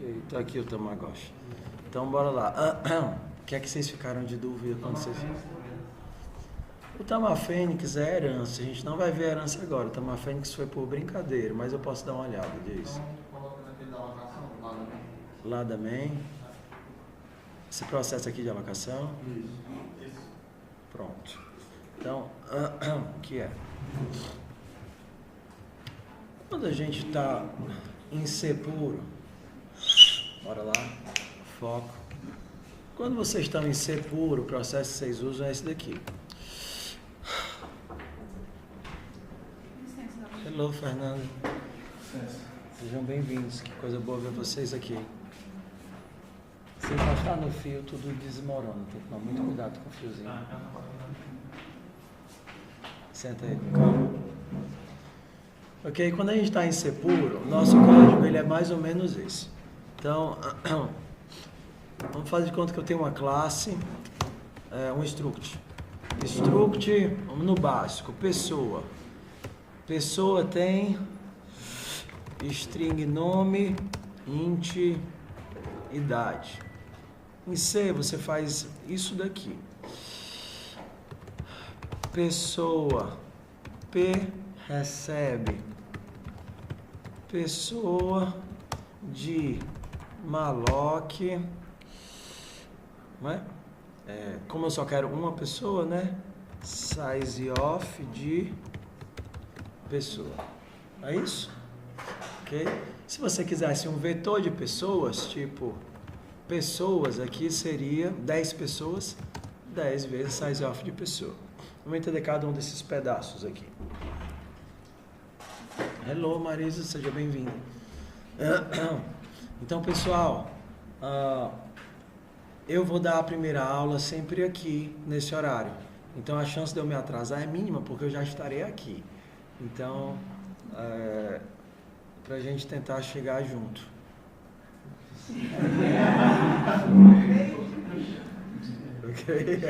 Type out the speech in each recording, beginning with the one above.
Ok, tá aqui o Tamagotchi. Então bora lá. O que é que vocês ficaram de dúvida quando vocês... O Tamafênix é herança, a gente não vai ver a herança agora. O Tamafênix foi por brincadeira, mas eu posso dar uma olhada disso. Lá também. Esse processo aqui de alocação. Pronto. Então, o que é? Quando a gente está em C puro, bora lá, foco. Quando vocês estão em C puro, o processo que vocês usam é esse daqui. Hello, Fernando. Sejam bem-vindos, que coisa boa ver vocês aqui. Se encostar no fio, tudo desmorona, tem que tomar muito cuidado com o fiozinho. Senta aí, calma. Ok, quando a gente está em C puro, nosso código ele é mais ou menos esse. Então, vamos fazer de conta que eu tenho uma classe, um struct. Struct, vamos no básico, pessoa. Pessoa tem string nome, int, idade. Em C você faz isso daqui. Pessoa P recebe pessoa de malloc, né? Como eu só quero uma pessoa, né? Size of de pessoa. É isso? Ok? Se você quisesse um vetor de pessoas, tipo pessoas, aqui seria 10 pessoas, 10 vezes size of de pessoa. Vamos entender cada um desses pedaços aqui. Hello, Marisa, seja bem-vinda. Então, pessoal, eu vou dar a primeira aula sempre aqui, nesse horário. Então, a chance de eu me atrasar é mínima, porque eu já estarei aqui. Então, para a gente tentar chegar junto. Ok?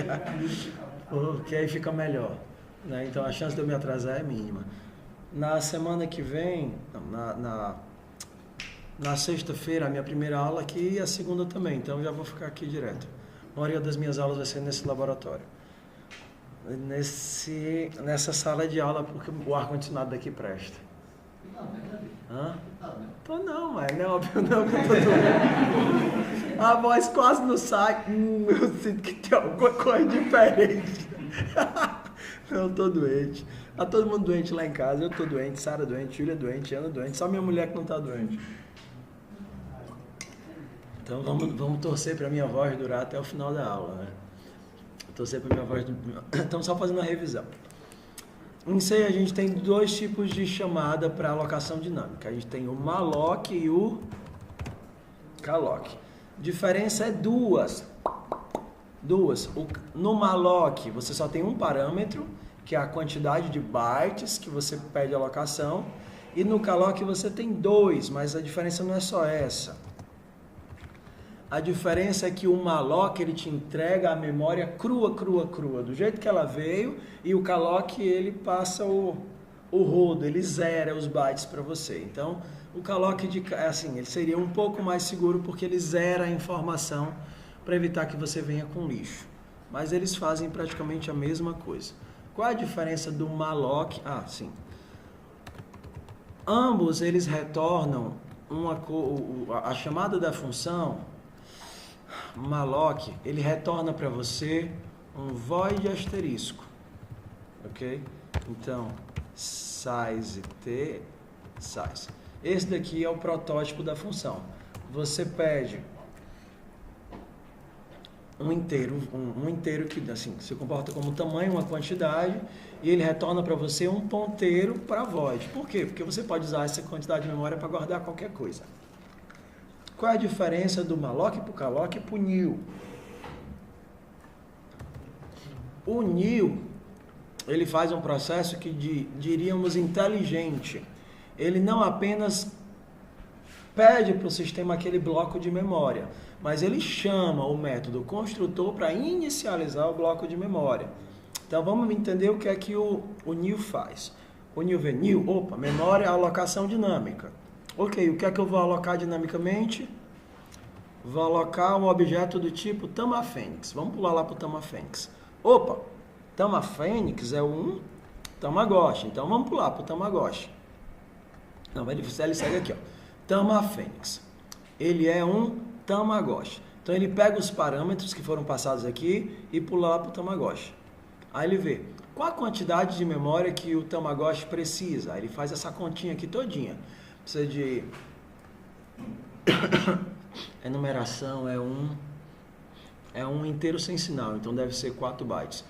Porque aí fica melhor, né? Então, a chance de eu me atrasar é mínima. Na semana que vem, na sexta-feira, a minha primeira aula aqui e a segunda também. Então, eu já vou ficar aqui direto. A maioria das minhas aulas vai ser nesse laboratório. Nessa sala de aula, porque o ar-condicionado daqui presta. Hã? Tô não, mas não é óbvio não que eu tô doendo. A voz quase não sai. Eu sinto que tem alguma coisa diferente. Não, tô doente. Tá todo mundo doente lá em casa. Eu tô doente, Sara doente, Júlia doente, Ana doente. Só minha mulher que não tá doente. Então vamos torcer pra minha voz durar até o final da aula, né? Torcer pra minha voz... Estamos só fazendo a revisão. Em C a gente tem dois tipos de chamada para alocação dinâmica. A gente tem o malloc e o calloc. Diferença é duas. No malloc você só tem um parâmetro, que é a quantidade de bytes que você pede alocação. E no calloc você tem dois, mas a diferença não é só essa. A diferença é que o malloc ele te entrega a memória crua, do jeito que ela veio, e o calloc ele passa o rodo, ele zera os bytes para você. Então, o calloc assim, ele seria um pouco mais seguro porque ele zera a informação para evitar que você venha com lixo. Mas eles fazem praticamente a mesma coisa. Qual a diferença do malloc? Sim. Ambos eles retornam a chamada da função malloc, ele retorna para você um void asterisco, ok? Então, size. Esse daqui é o protótipo da função. Você pede um inteiro que assim se comporta como tamanho, uma quantidade, e ele retorna para você um ponteiro para void. Por quê? Porque você pode usar essa quantidade de memória para guardar qualquer coisa. Qual é a diferença do malloc para o calloc e para o new? O new, ele faz um processo que diríamos inteligente. Ele não apenas pede para o sistema aquele bloco de memória, mas ele chama o método construtor para inicializar o bloco de memória. Então vamos entender o que é que o new faz. O new vê memória alocação dinâmica. Ok, o que é que eu vou alocar dinamicamente? vou alocar um objeto do tipo Tamafênix. Vamos pular lá para o Tamafênix. Opa, Tamafênix é um Tamagotchi, então vamos pular para o Tamagotchi. Não, ele segue aqui, ó. Tamafênix. Ele é um Tamagotchi. Então ele pega os parâmetros que foram passados aqui e pula lá para o Tamagotchi. Aí ele vê qual a quantidade de memória que o Tamagotchi precisa. Aí ele faz essa continha aqui todinha. Precisa de enumeração, é um inteiro sem sinal, então deve ser 4 bytes.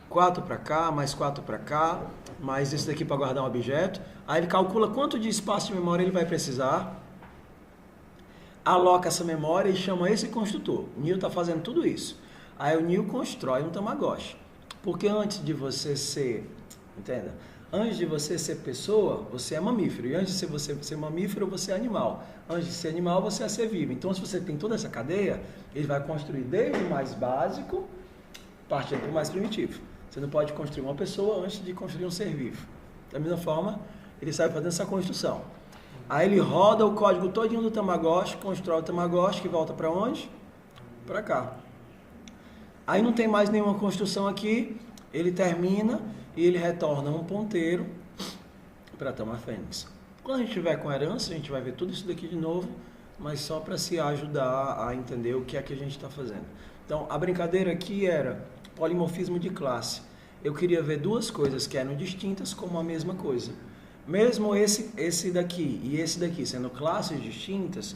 4 para cá, mais 4 para cá, mais esse daqui para guardar um objeto. Aí ele calcula quanto de espaço de memória ele vai precisar, aloca essa memória e chama esse construtor. O Neo está fazendo tudo isso. Aí o Neo constrói um Tamagotchi. Porque antes de você ser, entenda? Antes de você ser pessoa, você é mamífero. E antes de você ser mamífero, você é animal. Antes de ser animal, você é ser vivo. Então, se você tem toda essa cadeia, ele vai construir desde o mais básico, partindo para o mais primitivo. Você não pode construir uma pessoa antes de construir um ser vivo. Da mesma forma, ele sai fazendo essa construção. Aí ele roda o código todinho do Tamagotchi, constrói o Tamagotchi, que volta para onde? Para cá. Aí não tem mais nenhuma construção aqui, ele termina e ele retorna um ponteiro para Tamafênix. Quando a gente tiver com herança, a gente vai ver tudo isso daqui de novo, mas só para se ajudar a entender o que é que a gente está fazendo. Então, a brincadeira aqui era polimorfismo de classe. Eu queria ver duas coisas que eram distintas como a mesma coisa. Mesmo esse daqui e esse daqui sendo classes distintas,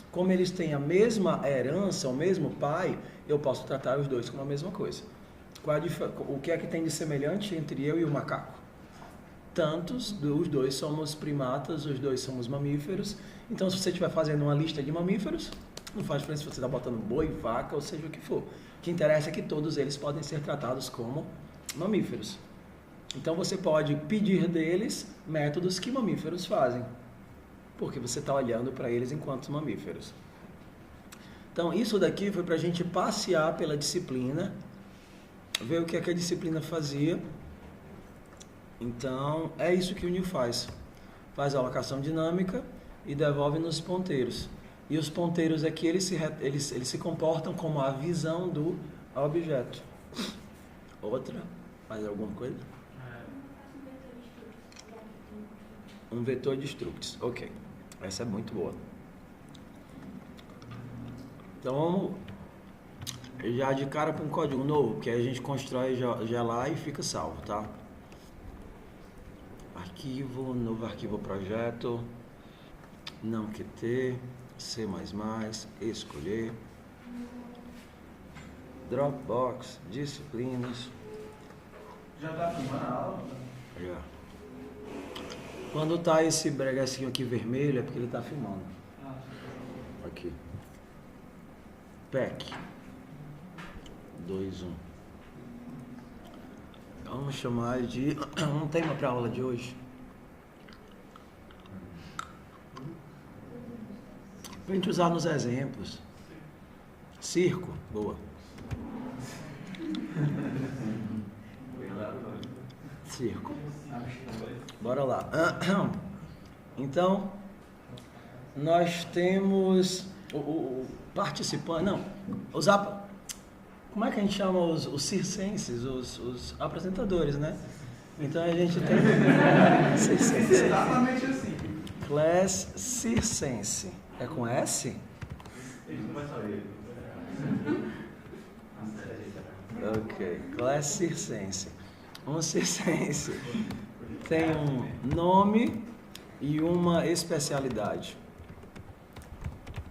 como eles têm a mesma herança, o mesmo pai, eu posso tratar os dois como a mesma coisa. O que é que tem de semelhante entre eu e o macaco? Os dois somos primatas, os dois somos mamíferos. Então, se você estiver fazendo uma lista de mamíferos, não faz diferença se você está botando boi, vaca, ou seja o que for. O que interessa é que todos eles podem ser tratados como mamíferos. Então, você pode pedir deles métodos que mamíferos fazem, porque você está olhando para eles enquanto mamíferos. Então, isso daqui foi para a gente passear pela disciplina, ver o que é que a disciplina fazia. Então, é isso que o Neo faz. Faz a alocação dinâmica e devolve nos ponteiros. E os ponteiros aqui, eles se comportam como a visão do objeto. Outra? Mais alguma coisa? Um vetor de structs. Ok. Essa é muito boa. Então, já de cara para um código novo, que a gente constrói já lá e fica salvo, tá? Arquivo, novo arquivo projeto, não QT, C++, escolher, Dropbox, disciplinas. Já tá filmando a aula? Já. Quando tá esse bregacinho aqui vermelho é porque ele tá filmando. Aqui. PEC 2.1. Vamos chamar de um tema para a aula de hoje. Para a gente usar nos exemplos. Circo, boa. Circo. Bora lá. Então, nós temos o participante, não, como é que a gente chama os circenses, os apresentadores, né? Então a gente tem exatamente assim. Class circense. É com S? Ele não vai saber. Ok, Class circense. Um circense tem um nome e uma especialidade.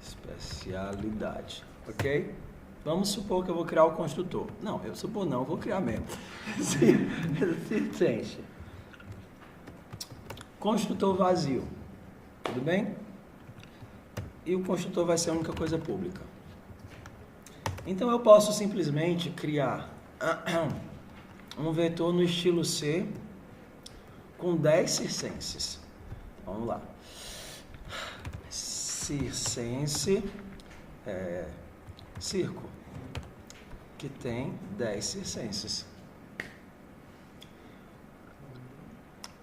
Especialidade, ok? Vamos supor que eu vou criar o construtor. Não, eu vou criar mesmo. Circense. Construtor vazio. Tudo bem? E o construtor vai ser a única coisa pública. Então eu posso simplesmente criar um vetor no estilo C com 10 circenses. Vamos lá. Circense circo, que tem 10 circenses.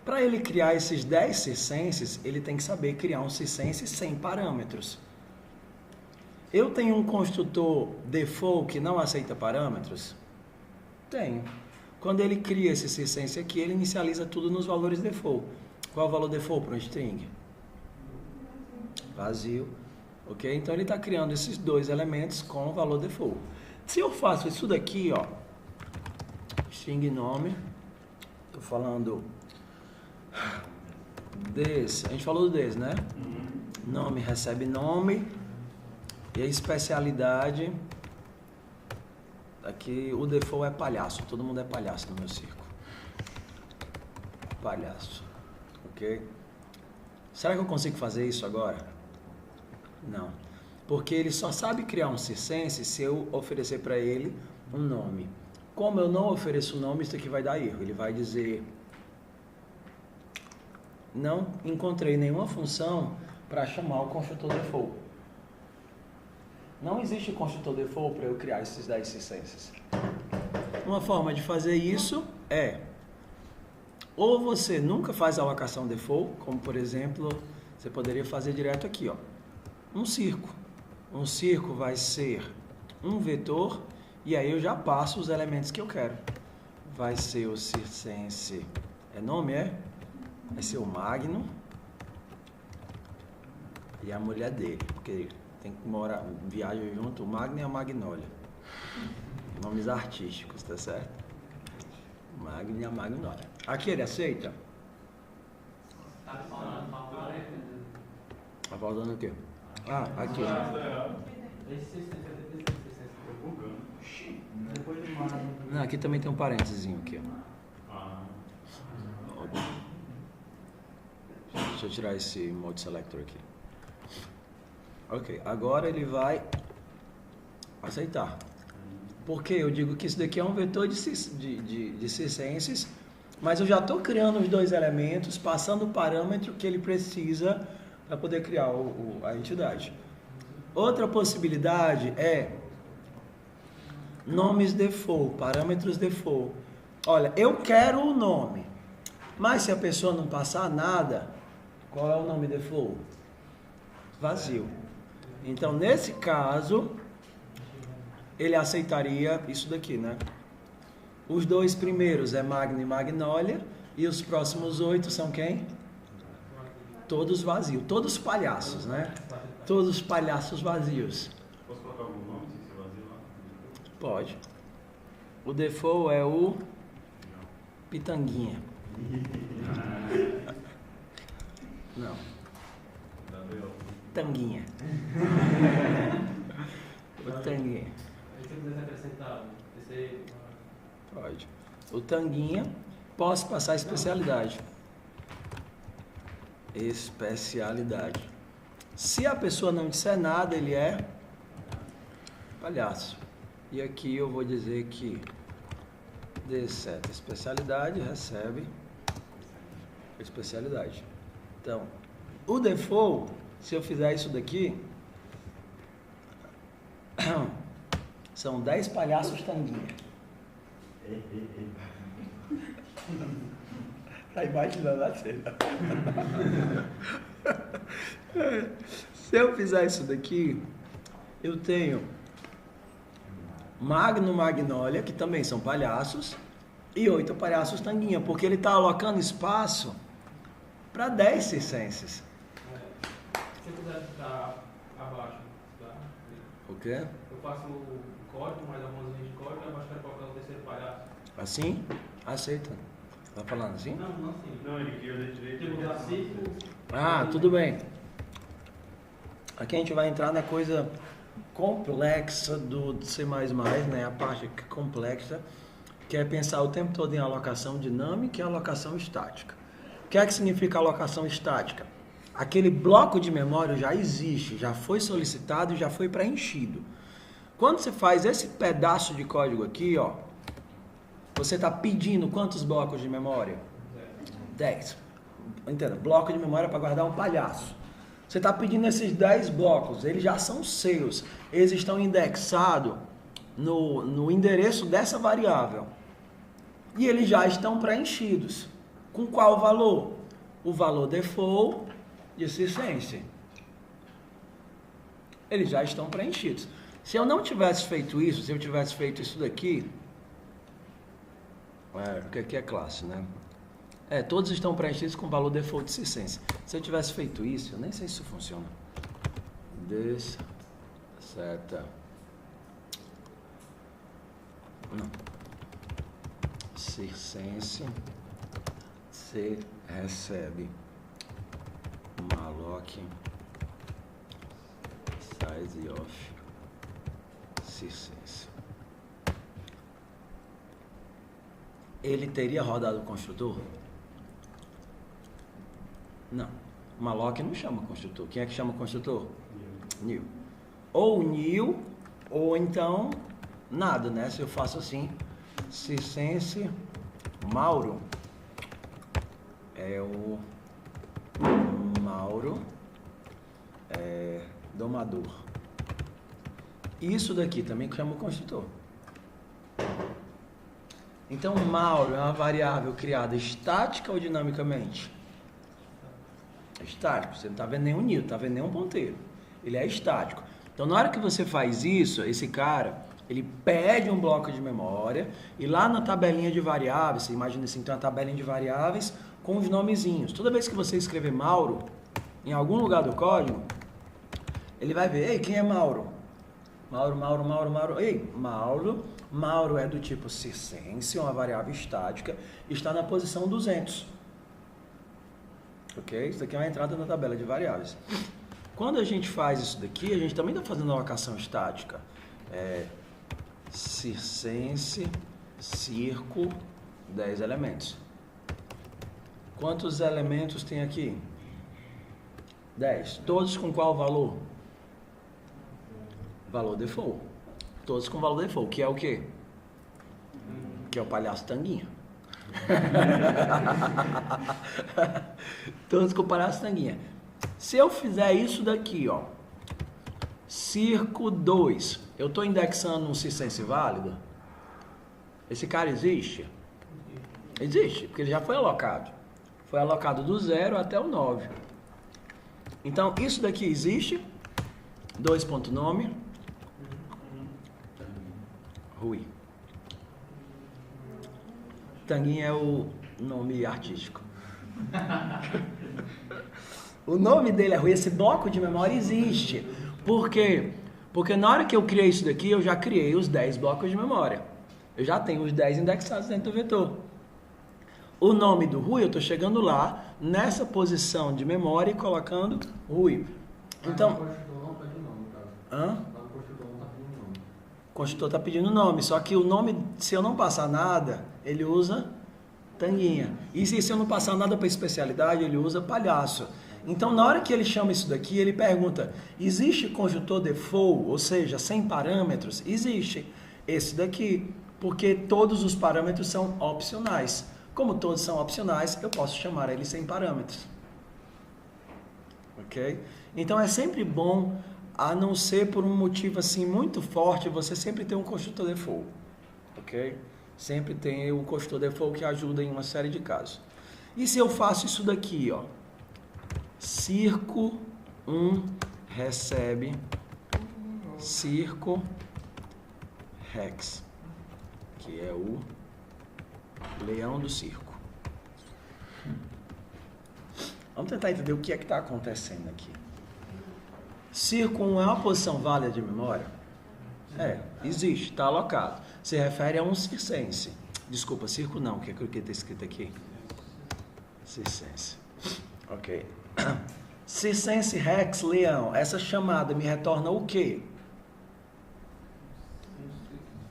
Para ele criar esses 10 circenses, ele tem que saber criar um circense sem parâmetros. Eu tenho um construtor default que não aceita parâmetros? Tenho. Quando ele cria esse circense aqui, ele inicializa tudo nos valores default. Qual é o valor default para um string? Vazio. Ok? Então ele está criando esses dois elementos com o valor default. Se eu faço isso daqui, ó, string nome, estou falando desse, a gente falou do desse, né? Nome recebe nome, e a especialidade, aqui o default é palhaço, todo mundo é palhaço no meu círculo. Palhaço, ok? Será que eu consigo fazer isso agora? Não, porque ele só sabe criar um circense se eu oferecer para ele um nome. Como eu não ofereço nome, isso aqui vai dar erro. Ele vai dizer, não encontrei nenhuma função para chamar o construtor default. Não existe construtor default para eu criar esses 10 circenses. Uma forma de fazer isso é, ou você nunca faz a alocação default, como por exemplo, você poderia fazer direto aqui, ó, um circo. Um circo vai ser um vetor, e aí eu já passo os elementos que eu quero. Vai ser o circense, é nome, é? Vai ser o Magno e a mulher dele, porque tem que morar, viaja junto, o Magno e a Magnólia. Nomes artísticos, tá certo? O Magno e a Magnólia. Aqui ele aceita? Tá faltando o quê? Ah, aqui. Não, aqui também tem um parênteses aqui, ó. Deixa eu tirar esse mode selector aqui. Ok, agora ele vai aceitar. Porque eu digo que isso daqui é um vetor de circenses, mas eu já estou criando os dois elementos, passando o parâmetro que ele precisa para poder criar a entidade. Outra possibilidade é nomes default, parâmetros default. Olha, eu quero o nome, mas se a pessoa não passar nada, qual é o nome default? Vazio. Então, nesse caso, ele aceitaria isso daqui, né? Os dois primeiros é Magno e Magnólia, e os próximos 8 são quem? Todos vazios, todos palhaços, né? Todos palhaços vazios. Posso colocar algum nome sem ser vazio lá? Pode. O default é o Pitanguinha. Não. Tanguinha. O Tanguinha. Se você pudesse acrescentar, Pode. O Tanguinha, posso passar a especialidade. Especialidade. Se a pessoa não disser nada, ele é palhaço. E aqui eu vou dizer que D7 especialidade recebe especialidade. Então, o default, se eu fizer isso daqui, são 10 palhaços Tanguinha. Tá imaginando a cena. Se eu fizer isso daqui, eu tenho Magno, Magnólia, que também são palhaços, e 8 palhaços Tanguinha, porque ele está alocando espaço para 10 circenses. Se eu quiser ficar abaixo, tá? O quê? Eu faço o código, mais algumas linhas de código, e abaixo quero colocar o terceiro palhaço. Assim? Aceita. Tá falando assim? Não, não assim. Não, ele queria da direita. Tipo, usar círculo. Ah, tudo bem. Aqui a gente vai entrar na coisa complexa do C++, né? A parte complexa, que é pensar o tempo todo em alocação dinâmica e alocação estática. O que é que significa alocação estática? Aquele bloco de memória já existe, já foi solicitado e já foi preenchido. Quando você faz esse pedaço de código aqui, ó, você está pedindo quantos blocos de memória? 10. Entenda, bloco de memória para guardar um palhaço. Você está pedindo esses 10 blocos, eles já são seus. Eles estão indexados no endereço dessa variável. E eles já estão preenchidos. Com qual valor? O valor default de circense. eles já estão preenchidos. Se eu não tivesse feito isso, se eu tivesse feito isso daqui, porque aqui é classe, né? Todos estão preenchidos com valor default de circense. Se eu tivesse feito isso, eu nem sei se isso funciona. Seta. Não. Circense. Se recebe malloc size of circense. Ele teria rodado o construtor? Não. Malloc não chama construtor. Quem é que chama construtor? New. Ou new, ou então nada, né? Se eu faço assim, circense Mauro, é o Mauro domador. Isso daqui também chama o construtor. Então, Mauro é uma variável criada estática ou dinamicamente? Estático. Você não está vendo nenhum new, não está vendo nenhum ponteiro. Ele é estático. Então, na hora que você faz isso, esse cara, ele pede um bloco de memória e lá na tabelinha de variáveis, você imagina assim, tem uma tabelinha de variáveis com os nomezinhos. Toda vez que você escrever Mauro, em algum lugar do código, ele vai ver, ei, quem é Mauro? Mauro. Ei, Mauro é do tipo circense, uma variável estática, está na posição 200. Ok? Isso aqui é uma entrada na tabela de variáveis. Quando a gente faz isso daqui, a gente também está fazendo uma alocação estática. Circense, circo, 10 elementos. Quantos elementos tem aqui? 10. Todos com qual valor? Valor default. Todos com valor default, que é o quê? Que é o palhaço Tanguinha. Todos com o palhaço Tanguinha. Se eu fizer isso daqui, ó, circo 2, eu estou indexando um circense válido? Esse cara existe? Existe, porque ele já foi alocado. Foi alocado do 0 até o 9. Então, isso daqui existe. 2.nome. Rui. Tanguinha é o nome artístico. O nome dele é Rui. Esse bloco de memória existe. Por quê? Porque na hora que eu criei isso daqui, eu já criei os 10 blocos de memória. Eu já tenho os 10 indexados dentro do vetor. O nome do Rui, eu estou chegando lá, nessa posição de memória e colocando Rui. Então... O construtor está pedindo nome, só que o nome, se eu não passar nada, ele usa Tanguinha. E se eu não passar nada para especialidade, ele usa palhaço. Então, na hora que ele chama isso daqui, ele pergunta, existe construtor default, ou seja, sem parâmetros? Existe. Esse daqui, porque todos os parâmetros são opcionais. Como todos são opcionais, eu posso chamar ele sem parâmetros. Ok? Então, é sempre bom, a não ser por um motivo assim muito forte, você sempre tem um construtor default. Ok? Sempre tem o construtor default que ajuda em uma série de casos. E se eu faço isso daqui, ó? Circo 1 recebe circo Rex, que é o leão do circo. Vamos tentar entender o que é que está acontecendo aqui. Circo 1 é uma posição válida de memória? Existe, está alocado. Se refere a um circense. Desculpa, circo não, que é o que está escrito aqui. Circense. Ok. Circense Rex leão. Essa chamada me retorna o quê?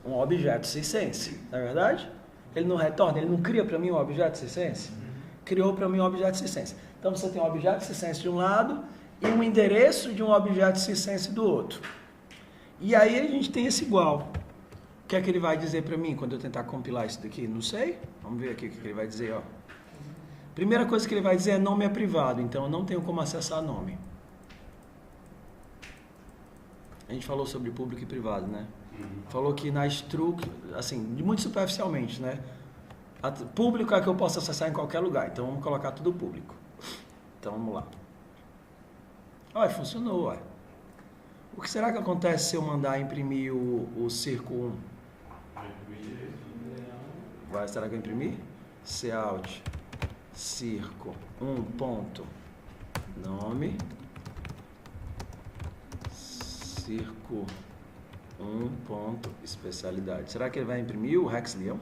Um objeto circense, não é verdade? Ele não retorna, ele não cria para mim um objeto circense? Criou para mim um objeto circense. Então você tem um objeto circense de um lado e um endereço de um objeto circense do outro. E aí a gente tem esse igual. O que é que ele vai dizer para mim quando eu tentar compilar isso daqui? Não sei. Vamos ver aqui o que ele vai dizer, ó. Primeira coisa que ele vai dizer é nome é privado, então eu não tenho como acessar nome. A gente falou sobre público e privado, né? Falou que na struct, assim, muito superficialmente, né? Público é que eu posso acessar em qualquer lugar, então vamos colocar tudo público. Então vamos lá. Olha, funcionou, olha. O que será que acontece se eu mandar imprimir o circo 1? Vai, será que eu imprimi? Cout circo 1 ponto nome circo 1 ponto especialidade. Será que ele vai imprimir o Rex Leão?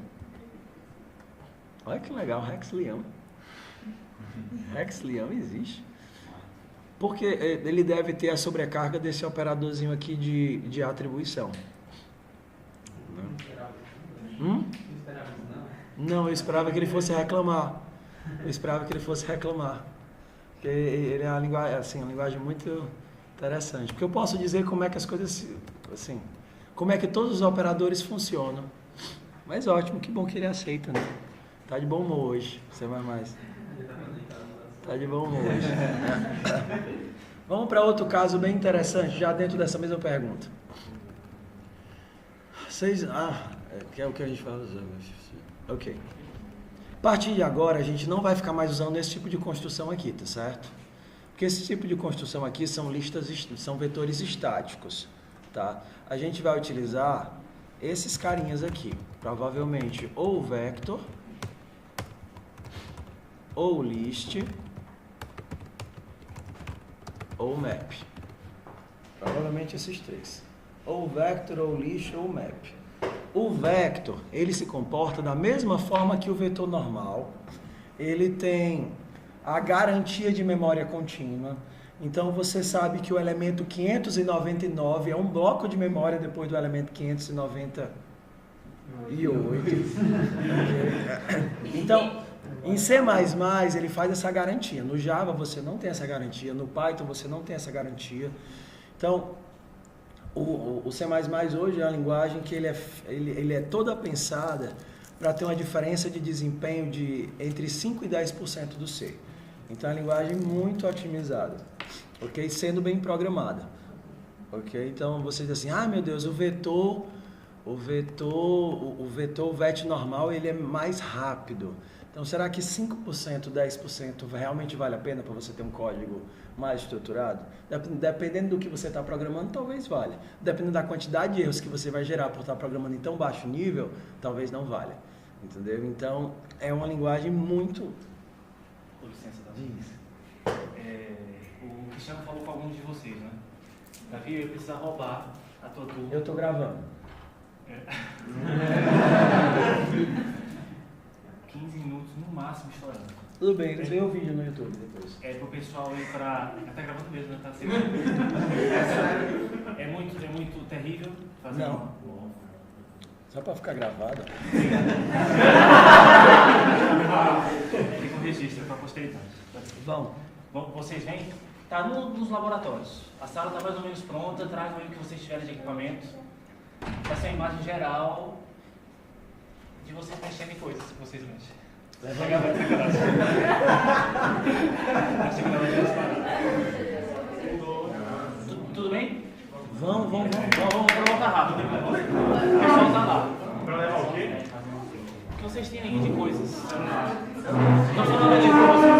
Olha que legal, Rex Leão. Rex Leão existe. Porque ele deve ter a sobrecarga desse operadorzinho aqui de atribuição. Não, eu esperava que ele fosse reclamar. Porque ele é uma linguagem, assim, uma linguagem muito interessante. Porque eu posso dizer como é que as coisas, assim, como é que todos os operadores funcionam. Mas ótimo, que bom que ele aceita, né? Tá de bom humor hoje, você vai mais. Tá de bom humor hoje. Vamos para outro caso bem interessante, já dentro dessa mesma pergunta. Que é o que a gente fala. Ok. A partir de agora, a gente não vai ficar mais usando esse tipo de construção aqui, tá certo? Porque esse tipo de construção aqui são são vetores estáticos, tá? A gente vai utilizar esses carinhas aqui, provavelmente ou vector, ou list, ou map. Provavelmente esses três. Ou vector, ou list, ou map. O vector, ele se comporta da mesma forma que o vetor normal. Ele tem a garantia de memória contínua. Então, você sabe que o elemento 599 é um bloco de memória depois do elemento 598. Então, em C++ ele faz essa garantia. No Java você não tem essa garantia. No Python você não tem essa garantia. Então, o C++ hoje é uma linguagem que ele é toda pensada para ter uma diferença de desempenho de entre 5% e 10% do C. Então, é uma linguagem muito otimizada, ok? Sendo bem programada, ok? Então, você diz assim, meu Deus, o VET normal, ele é mais rápido. Então, será que 5%, 10% realmente vale a pena para você ter um código mais estruturado? Dependendo do que você está programando, talvez valha. Dependendo da quantidade de erros que você vai gerar por estar programando em tão baixo nível, talvez não valha. Entendeu? Então, é uma linguagem muito... Com licença, Davi. O Cristiano falou com alguns de vocês, né? Davi, eu ia precisar roubar a tua turma. Eu estou gravando. 15 minutos no máximo estourando. Tudo bem, eles veem o vídeo no YouTube depois. Pro pessoal ir pra... Tá gravando mesmo, né? Tá sendo... é muito terrível fazer... Não. Só para ficar gravado. Fica um registro para a posteridade. Vamos. Vocês vêm? Tá nos laboratórios. A sala está mais ou menos pronta. Tragam aí o que vocês tiverem de equipamento. Essa é a imagem geral de vocês mexendo em coisas que vocês mexem. Tudo bem? Vamos. Vamos voltar rápido. O pessoal tá lá. Pra levar o quê? O que vocês têm aí de coisas? Estou falando aqui pra vocês.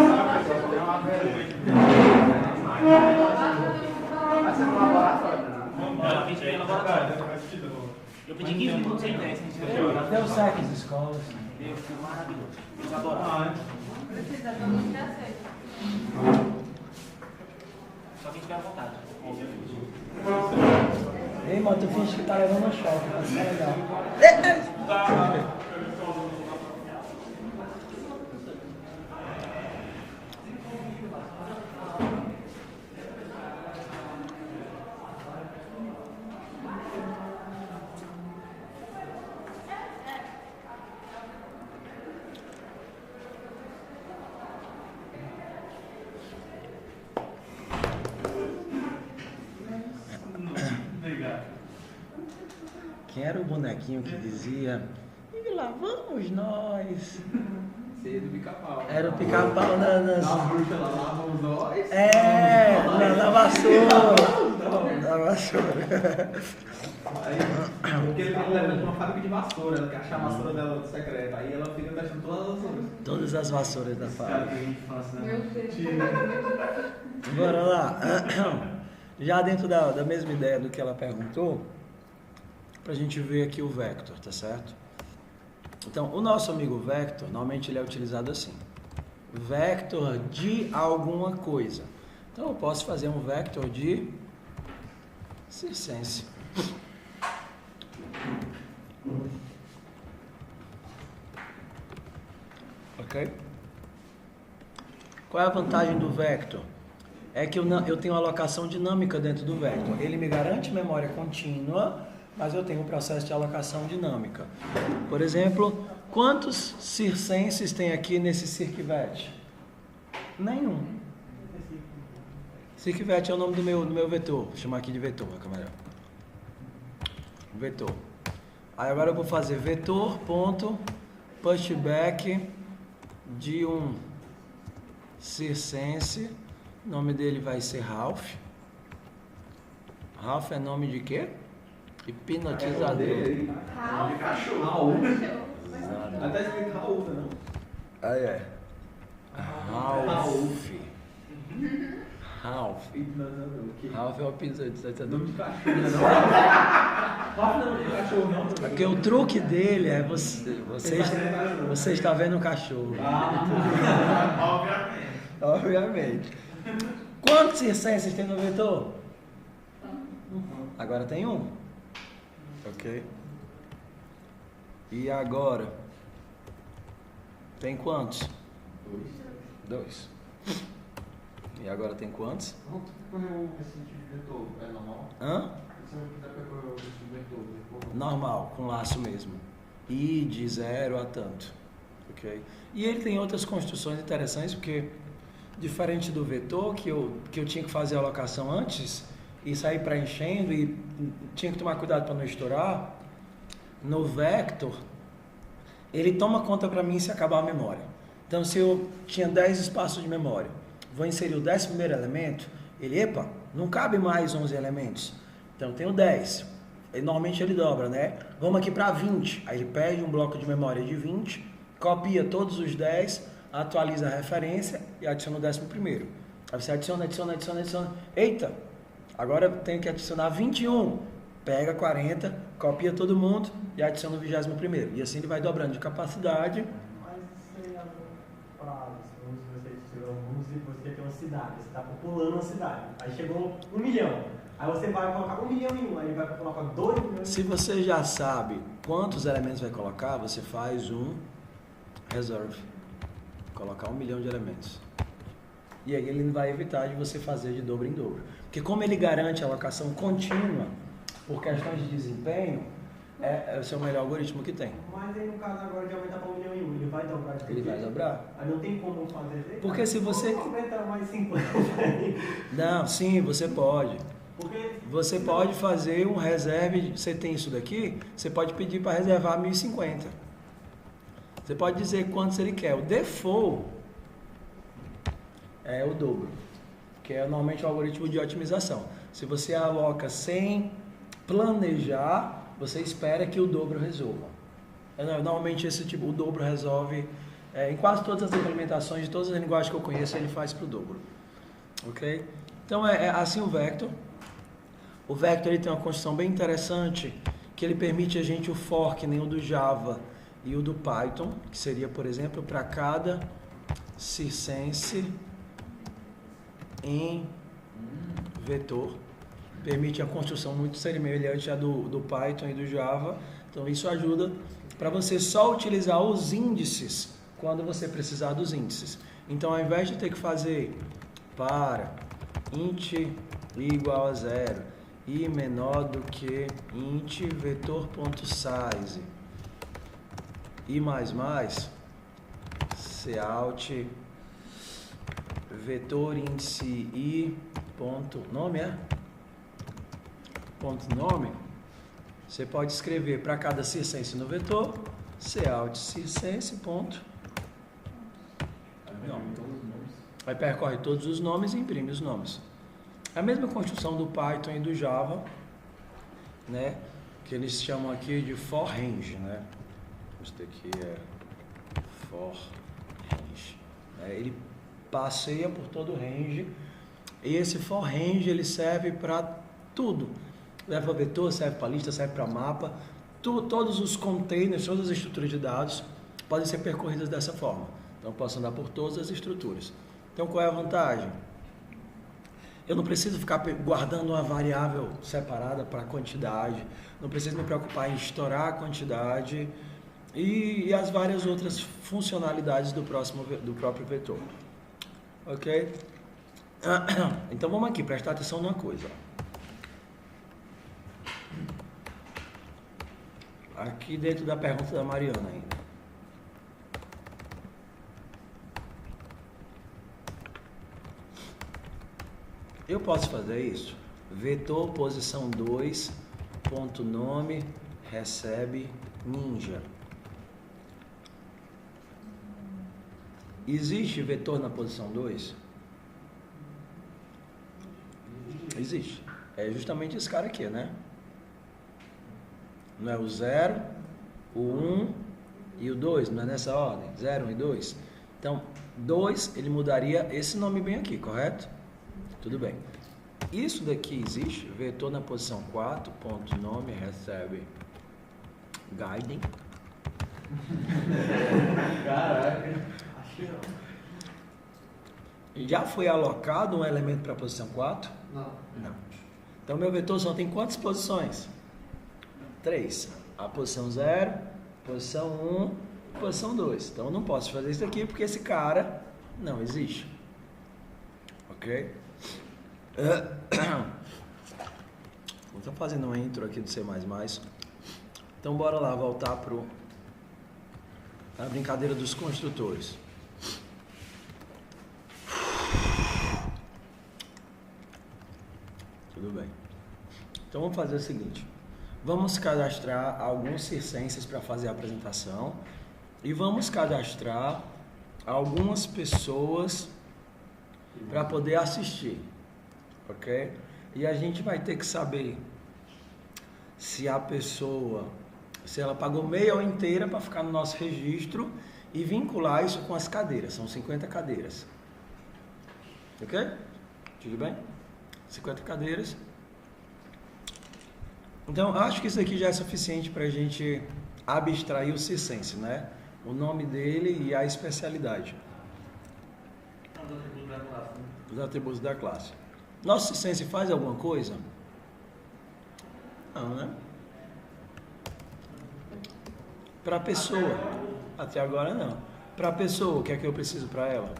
Vai ser no laboratório. A gente vem no laboratório. Eu pedi 15 minutos em 10. Deu certo as escolas. Deu, foi maravilhoso. Eles adoraram. Precisa de um aceito. Só quem tiver à vontade. Ei, mano, tu finge que tá levando um choque, mas tá legal. Quem era o bonequinho que dizia e lá vamos nós? Seria do pica-pau. Era o pica-pau nas... Na bruxa lá vamos nós. Na vassoura. Na vassoura. Aí, porque ele leva de uma fábrica de vassoura, ela quer achar a vassoura dela secreta. Aí ela fica testando todas as vassouras. Todas as vassouras da Cara, fábrica. que a gente faz, né? Meu Deus. Bora lá. Já dentro da mesma ideia do que ela perguntou, para a gente ver aqui o vector, tá certo? Então, o nosso amigo vector, normalmente ele é utilizado assim. Vector de alguma coisa. Então, eu posso fazer um vector de circense. Ok? Qual é a vantagem do vector? É que eu tenho alocação dinâmica dentro do vector. Ele me garante memória contínua, mas eu tenho um processo de alocação dinâmica. Por exemplo, quantos circenses tem aqui nesse circvet? Nenhum. Circvet é o nome do meu vetor. Vou chamar aqui de vetor, câmera. Vetor. Aí agora eu vou fazer vetor.pushback de um circense. O nome dele vai ser Ralph. Ralph é nome de quê? Hipnotizador. De cachorro. Raul. Até escrito Raul, não? Ah, é. Ralph. Ralph. Hipnotizador. Ralph é o hipnotizador. Nome de cachorro, não? Ralph não é nome de cachorro, não? Porque o truque dele é você está vendo um cachorro. Obviamente. Quantos circenses tem no vetor? Agora tem um. Ok? E agora? Tem quantos? Dois. E agora tem quantos? Esse tipo de vetor é normal? Hã? Se eu quiser percorrer esse vetor, Normal, com laço mesmo. I de 0 a tanto. Ok? E ele tem outras construções interessantes, porque diferente do vetor, que eu tinha que fazer a alocação antes e sair preenchendo e tinha que tomar cuidado para não estourar, no vector, ele toma conta para mim se acabar a memória. Então, se eu tinha 10 espaços de memória, vou inserir o 11º elemento, epa, não cabe mais 11 elementos. Então, eu tenho 10. E, normalmente ele dobra, né? Vamos aqui para 20. Aí ele pede um bloco de memória de 20, copia todos os 10, atualiza a referência e adiciona o 11º. Aí você adiciona. Eita, agora eu tenho que adicionar 21. Pega 40, copia todo mundo e adiciona o 21º. E assim ele vai dobrando de capacidade. Mas isso aí é prazo. Vamos dizer que você quer ter uma cidade. Você está populando uma cidade. Aí chegou 1 milhão. Aí você vai colocar 1 milhão em um. Aí ele vai colocar 2 milhões. Se você já sabe quantos elementos vai colocar, você faz um reserve. Colocar 1 milhão de elementos. E aí ele vai evitar de você fazer de dobro em dobro. Porque como ele garante a alocação contínua, por questões de desempenho, é o seu melhor algoritmo que tem. Mas aí no caso agora de aumentar para 1 milhão em um, ele vai dobrar de Ele vai dobrar. Aí não tem como fazer. Porque se você... Vamos aumentar mais 50 aí. Não, sim, você pode. Porque... Você pode fazer um reserve, você tem isso daqui, você pode pedir para reservar 1050. Você pode dizer quantos ele quer. O default é o dobro, que é normalmente o algoritmo de otimização. Se você aloca sem planejar, você espera que o dobro resolva. Normalmente esse tipo, o dobro resolve, em quase todas as implementações de todas as linguagens que eu conheço, ele faz para o dobro. Ok? Então é assim o vector. O vector ele tem uma construção bem interessante, que ele permite a gente o fork, nem o do Java e o do Python, que seria, por exemplo, para cada circense em vetor. Permite a construção muito semelhante à do Python e do Java. Então isso ajuda para você só utilizar os índices quando você precisar dos índices. Então ao invés de ter que fazer para int igual a 0 e menor do que int vetor.size e cout vetor índice i ponto nome ponto nome, você pode escrever para cada circense no vetor cout circense ponto nome. Aí percorre todos os nomes e imprime os nomes. É a mesma construção do Python e do Java, né? Que eles chamam aqui de for range, né? Isso daqui é for range. Ele passeia por todo o range E esse for range ele serve para tudo. Serve para vetor, serve para lista, serve para mapa. Todos os containers, todas as estruturas de dados podem ser percorridas dessa forma. Então eu posso andar por todas as estruturas. Então qual é a vantagem? Eu não preciso ficar guardando uma variável separada para a quantidade, não preciso me preocupar em estourar a quantidade e as várias outras funcionalidades do próprio vetor. Ok? Então vamos aqui, prestar atenção numa coisa. Aqui dentro da pergunta da Mariana ainda. Eu posso fazer isso? Vetor posição 2, ponto nome, recebe ninja. Existe vetor na posição 2? Existe. É justamente esse cara aqui, né? Não é o 0, o 1 e o 2, não é nessa ordem? 0, 1 e 2. Então, 2, ele mudaria esse nome bem aqui, correto? Tudo bem. Isso daqui existe, vetor na posição 4, ponto nome, recebe guiding. Caraca. Acho que não. Já foi alocado um elemento para a posição 4? Não. Não. Então, meu vetor só tem quantas posições? 3. A posição 0, posição 1, posição 2. Então, eu não posso fazer isso aqui porque esse cara não existe. Ok? Estou fazendo uma intro aqui do C++. Então, bora lá voltar para a brincadeira dos construtores. Tudo bem. Então, vamos fazer o seguinte. Vamos cadastrar alguns circenses para fazer a apresentação e vamos cadastrar algumas pessoas para poder assistir, ok? E a gente vai ter que saber se a pessoa, se ela pagou meia ou inteira para ficar no nosso registro e vincular isso com as cadeiras, são 50 cadeiras, ok? Tudo bem? 50 cadeiras. Então, acho que isso aqui já é suficiente para a gente abstrair o circense, né? O nome dele e a especialidade. Os atributos da classe. Nosso circense faz alguma coisa? Não, né? Para a pessoa, até agora não. Para a pessoa, o que é que eu preciso para ela?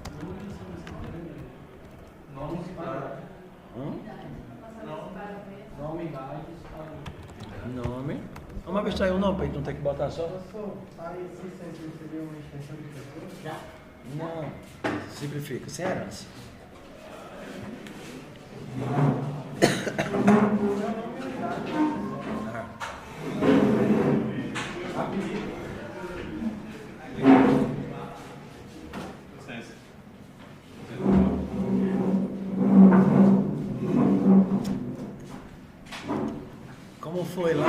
Nome para. Nome mais. Nome. Vamos abstrair o nome para a gente não ter que botar só. Professor, aí se você seria uma extensão de pessoa? Já. Não. Simplifica, sem herança. Licença. Como foi lá?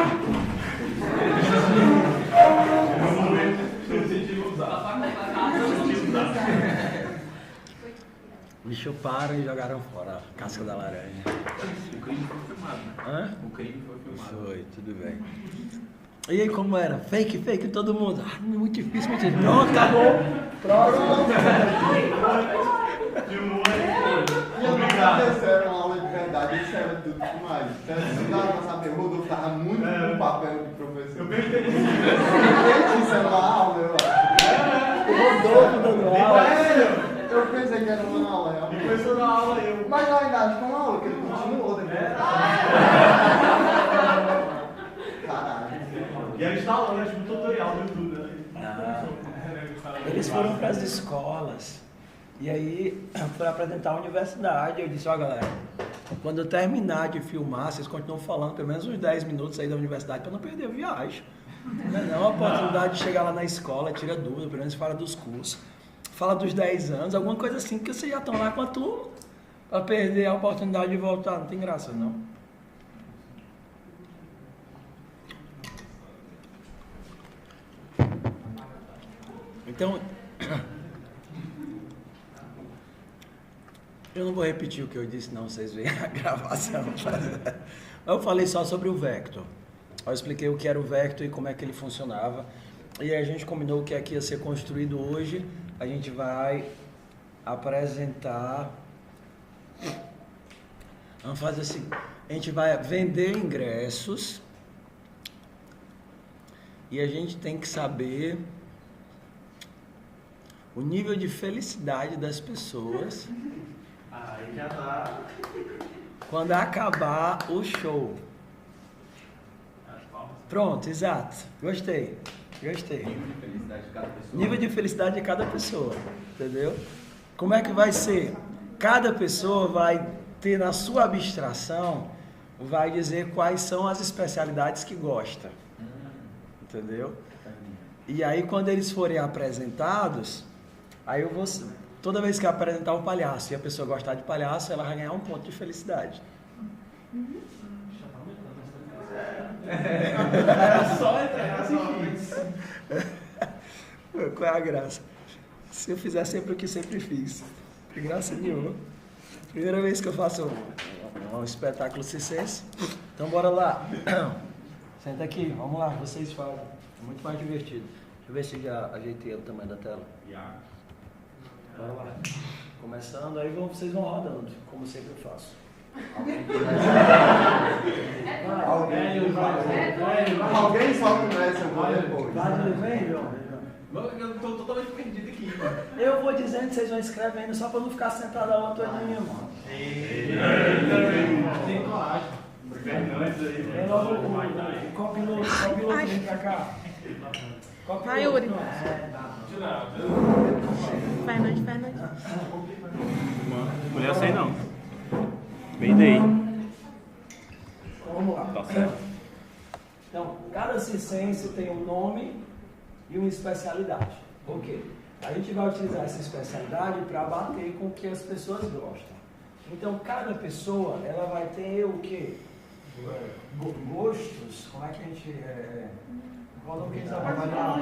Me chuparam e jogaram fora a casca da laranja. O crime foi filmado, né? Hã? O crime foi filmado. Foi, tudo bem. E aí, como era? Fake, todo mundo. Ah, muito difícil, muito difícil. Pronto, acabou. Próximo. E eu não fizeram uma aula de verdade, isso era tudo demais. Se dá pra saber, o Rodolfo tava muito com o papel de professor. Eu perguntei Isso era uma aula, eu acho. O Rodolfo dando aula. Eu pensei que era uma aula, realmente. Começou na aula eu. Mas na verdade foi uma aula, que ele continuou depois. Caralho. E aí instalando, né? Tipo um tutorial do YouTube, né? Eles foram para as escolas e aí foram apresentar a universidade. Eu disse, ó galera, quando eu terminar de filmar, vocês continuam falando pelo menos uns 10 minutos aí da universidade para não perder a viagem. Não é não a oportunidade de chegar lá na escola, tira dúvida, pelo menos fala dos cursos, fala dos 10 anos, alguma coisa assim, porque vocês já estão lá com a turma, para perder a oportunidade de voltar, não tem graça não. Então, Eu não vou repetir o que eu disse, não, vocês veem a gravação. Eu falei só sobre o Vector. Eu expliquei o que era o Vector e como é que ele funcionava. E aí a gente combinou que aqui ia ser construído hoje. A gente vai apresentar... Vamos fazer assim, a gente vai vender ingressos e a gente tem que saber o nível de felicidade das pessoas Aí já tá. quando acabar o show. Pronto, exato. Gostei. Nível de felicidade de cada pessoa. Nível de felicidade de cada pessoa, entendeu? Como é que vai ser? Cada pessoa vai ter na sua abstração, vai dizer quais são as especialidades que gosta, entendeu? E aí quando eles forem apresentados, aí eu vou, toda vez que eu apresentar um palhaço e a pessoa gostar de palhaço, ela vai ganhar um ponto de felicidade. Era só entrar e assistir. Qual é a graça? Se eu fizer sempre o que sempre fiz, que graça nenhuma. Primeira vez que eu faço um espetáculo circense. Então bora lá. Senta aqui, vamos lá, vocês falam. É muito mais divertido. Deixa eu ver se já ajeitei o tamanho da tela. Bora lá. Começando, aí vocês vão rodando, como sempre eu faço. Alguém só começa, eu vou depois. Vem, João. Eu tô totalmente perdido aqui. Eu vou dizendo, vocês vão escrevendo só pra não ficar sentado a aula todinha, mano. Tem coragem. Vem logo o copiloto vem pra cá. Vai, Yuri. Fernandes. Mulher assim não. Bem daí. Então vamos lá. Tá certo. Então, cada circense tem um nome e uma especialidade. Ok. A gente vai utilizar essa especialidade para bater com o que as pessoas gostam. Então, cada pessoa, ela vai ter o quê? Gostos. Como é que a gente... Qual nome que a gente vai trabalhar?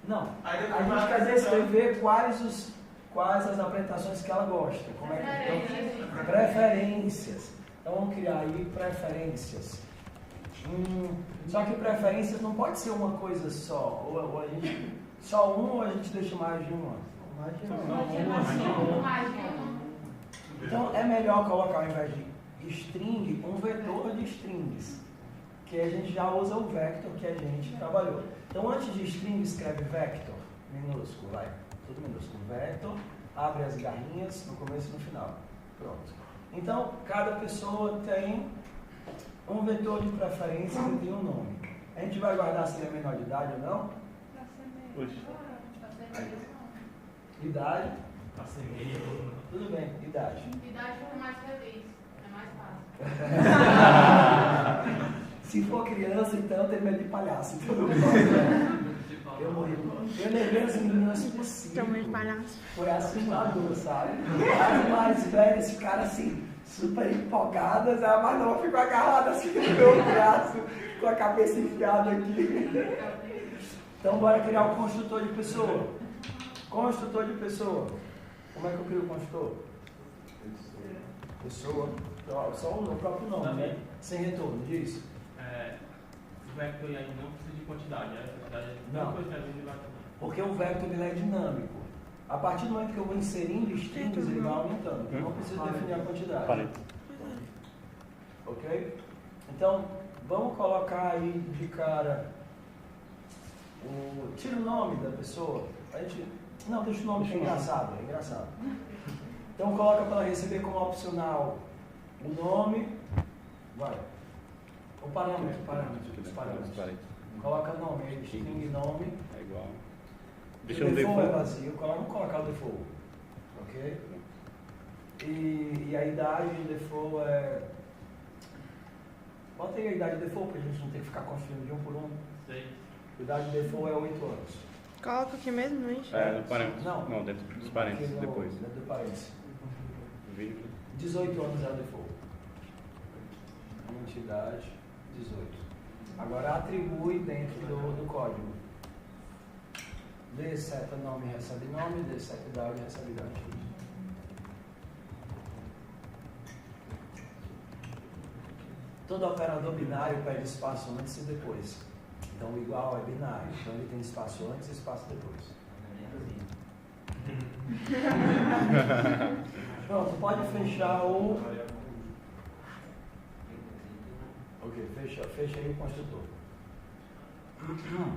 Não. A gente quer descrever quais as apresentações que ela gosta. Como é que... Então, preferências. Então, vamos criar aí preferências. Só que preferências não pode ser uma coisa só. Ou a gente, só um ou a gente deixa mais de uma? Mais de uma. Então é melhor colocar ao invés de string, um vetor de strings. Que a gente já usa o vector que a gente trabalhou. Então antes de string escreve vector, minúsculo, vai. Tudo minúsculo. Vector, abre as garrinhas no começo e no final. Pronto. Então cada pessoa tem um vetor de preferência que tem um nome. A gente vai guardar se ele é menor de idade ou não? Idade? Tudo bem, idade. Idade fica mais feliz, é mais fácil. Se for criança, então tem medo de palhaço. Então não pode. Eu morri. Eu levei as meninas possível. Tamanho de palhaço. Foi assustador, sabe? As mais velhas ficaram assim, super empolgadas, a mais nova ficou agarrada assim no meu braço, com a cabeça enfiada aqui. Então bora criar o construtor de pessoa. Construtor de pessoa. Como é que eu crio o construtor? Pessoa. Só o próprio nome, né? Sem retorno, diz. O vector aí não precisa de quantidade, Não. Porque o vector ele é dinâmico. A partir do momento que eu vou inserindo strings, ele vai aumentando. Eu não preciso definir a quantidade. Ok? Então, vamos colocar aí de cara tira o nome da pessoa. Não, deixa o nome que é engraçado. Então coloca para ela receber como opcional o nome. Vai. O parâmetro. Os parâmetros. Coloca nome aí, string nome. É igual. O default é vazio, vamos colocar o default. Ok? E a idade do default é... Bota aí a idade do default para a gente não ter que ficar construindo de um por um. A idade do default é 8 anos. Coloca aqui mesmo, não enche? No parênteses. Não, Dentro dos parênteses, depois. Dentro do parênteses. Vídeo. 18 anos é o default. Entidade, 18. Agora atribui dentro do código. D seta nome recebe nome, D seta idade recebe idade. Todo operador binário pede espaço antes e depois. Então o igual é binário, então ele tem espaço antes e espaço depois. Pronto, pode fechar o... Ok, fecha aí o construtor.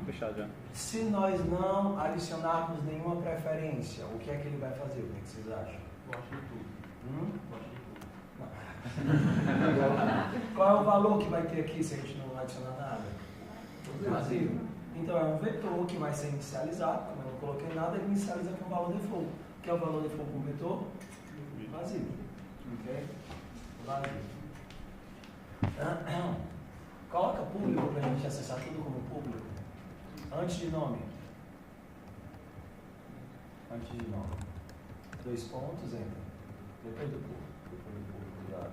Fechado já. Se nós não adicionarmos nenhuma preferência, o que é que ele vai fazer? O que é que vocês acham? Gosto de tudo. Gosto de tudo. Qual é o valor que vai ter aqui se a gente não adicionar nada? Vazio. Então é um vetor que vai ser inicializado, como eu não coloquei nada, ele inicializa com o valor default. O que é o valor default para um vetor? Vazio. Ok? Vazio. Coloca público para a gente acessar tudo como público. Antes de nome. Antes de nome. 2 pontos, entra. Depois do público. Depois do público da...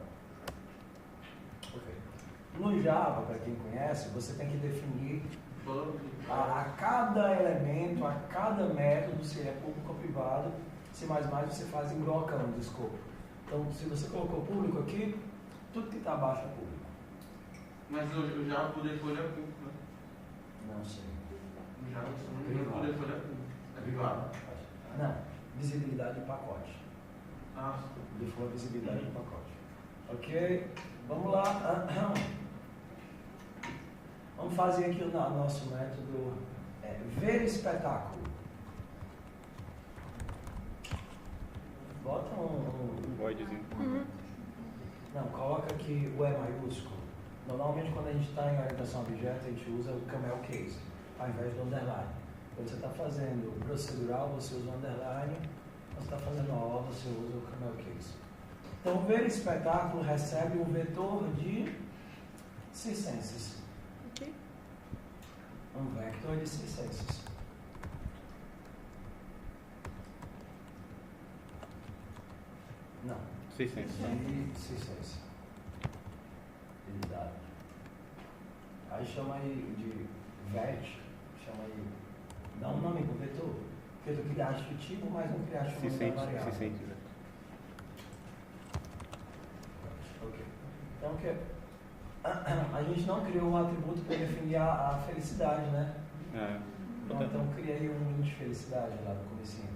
Ok. No Java, para quem conhece, você tem que definir a cada elemento, a cada método, se é público ou privado. Se mais você faz em blocando o escopo. Então, se você colocou público aqui, tudo que está abaixo é público. Mas o Java por default é público, né? Não sei. O Java por default é público. É privado? Não. Visibilidade de pacote. Ah, Default é visibilidade de pacote. Ok? Vamos lá. Vamos fazer aqui o nosso método ver espetáculo. Bota um Voidzinho. Não, coloca aqui o E maiúsculo. Normalmente quando a gente está em orientação a objeto, a gente usa o camel case, ao invés do underline. Quando você está fazendo procedural, você usa o underline. Quando você está fazendo OO, você usa o camel case. Então, o ver espetáculo recebe um vetor de circenses. Ok. Um vector de circenses. Não. 600. De circense. De dado. Aí chama aí de vet, chama aí. Dá um nome pro vetor. Porque tu criaste o tipo, mas não criaste o nome da variável. 600. Ok. Então, o que? A gente não criou um atributo para definir a felicidade, né? Então cria aí um de felicidade lá no comecinho.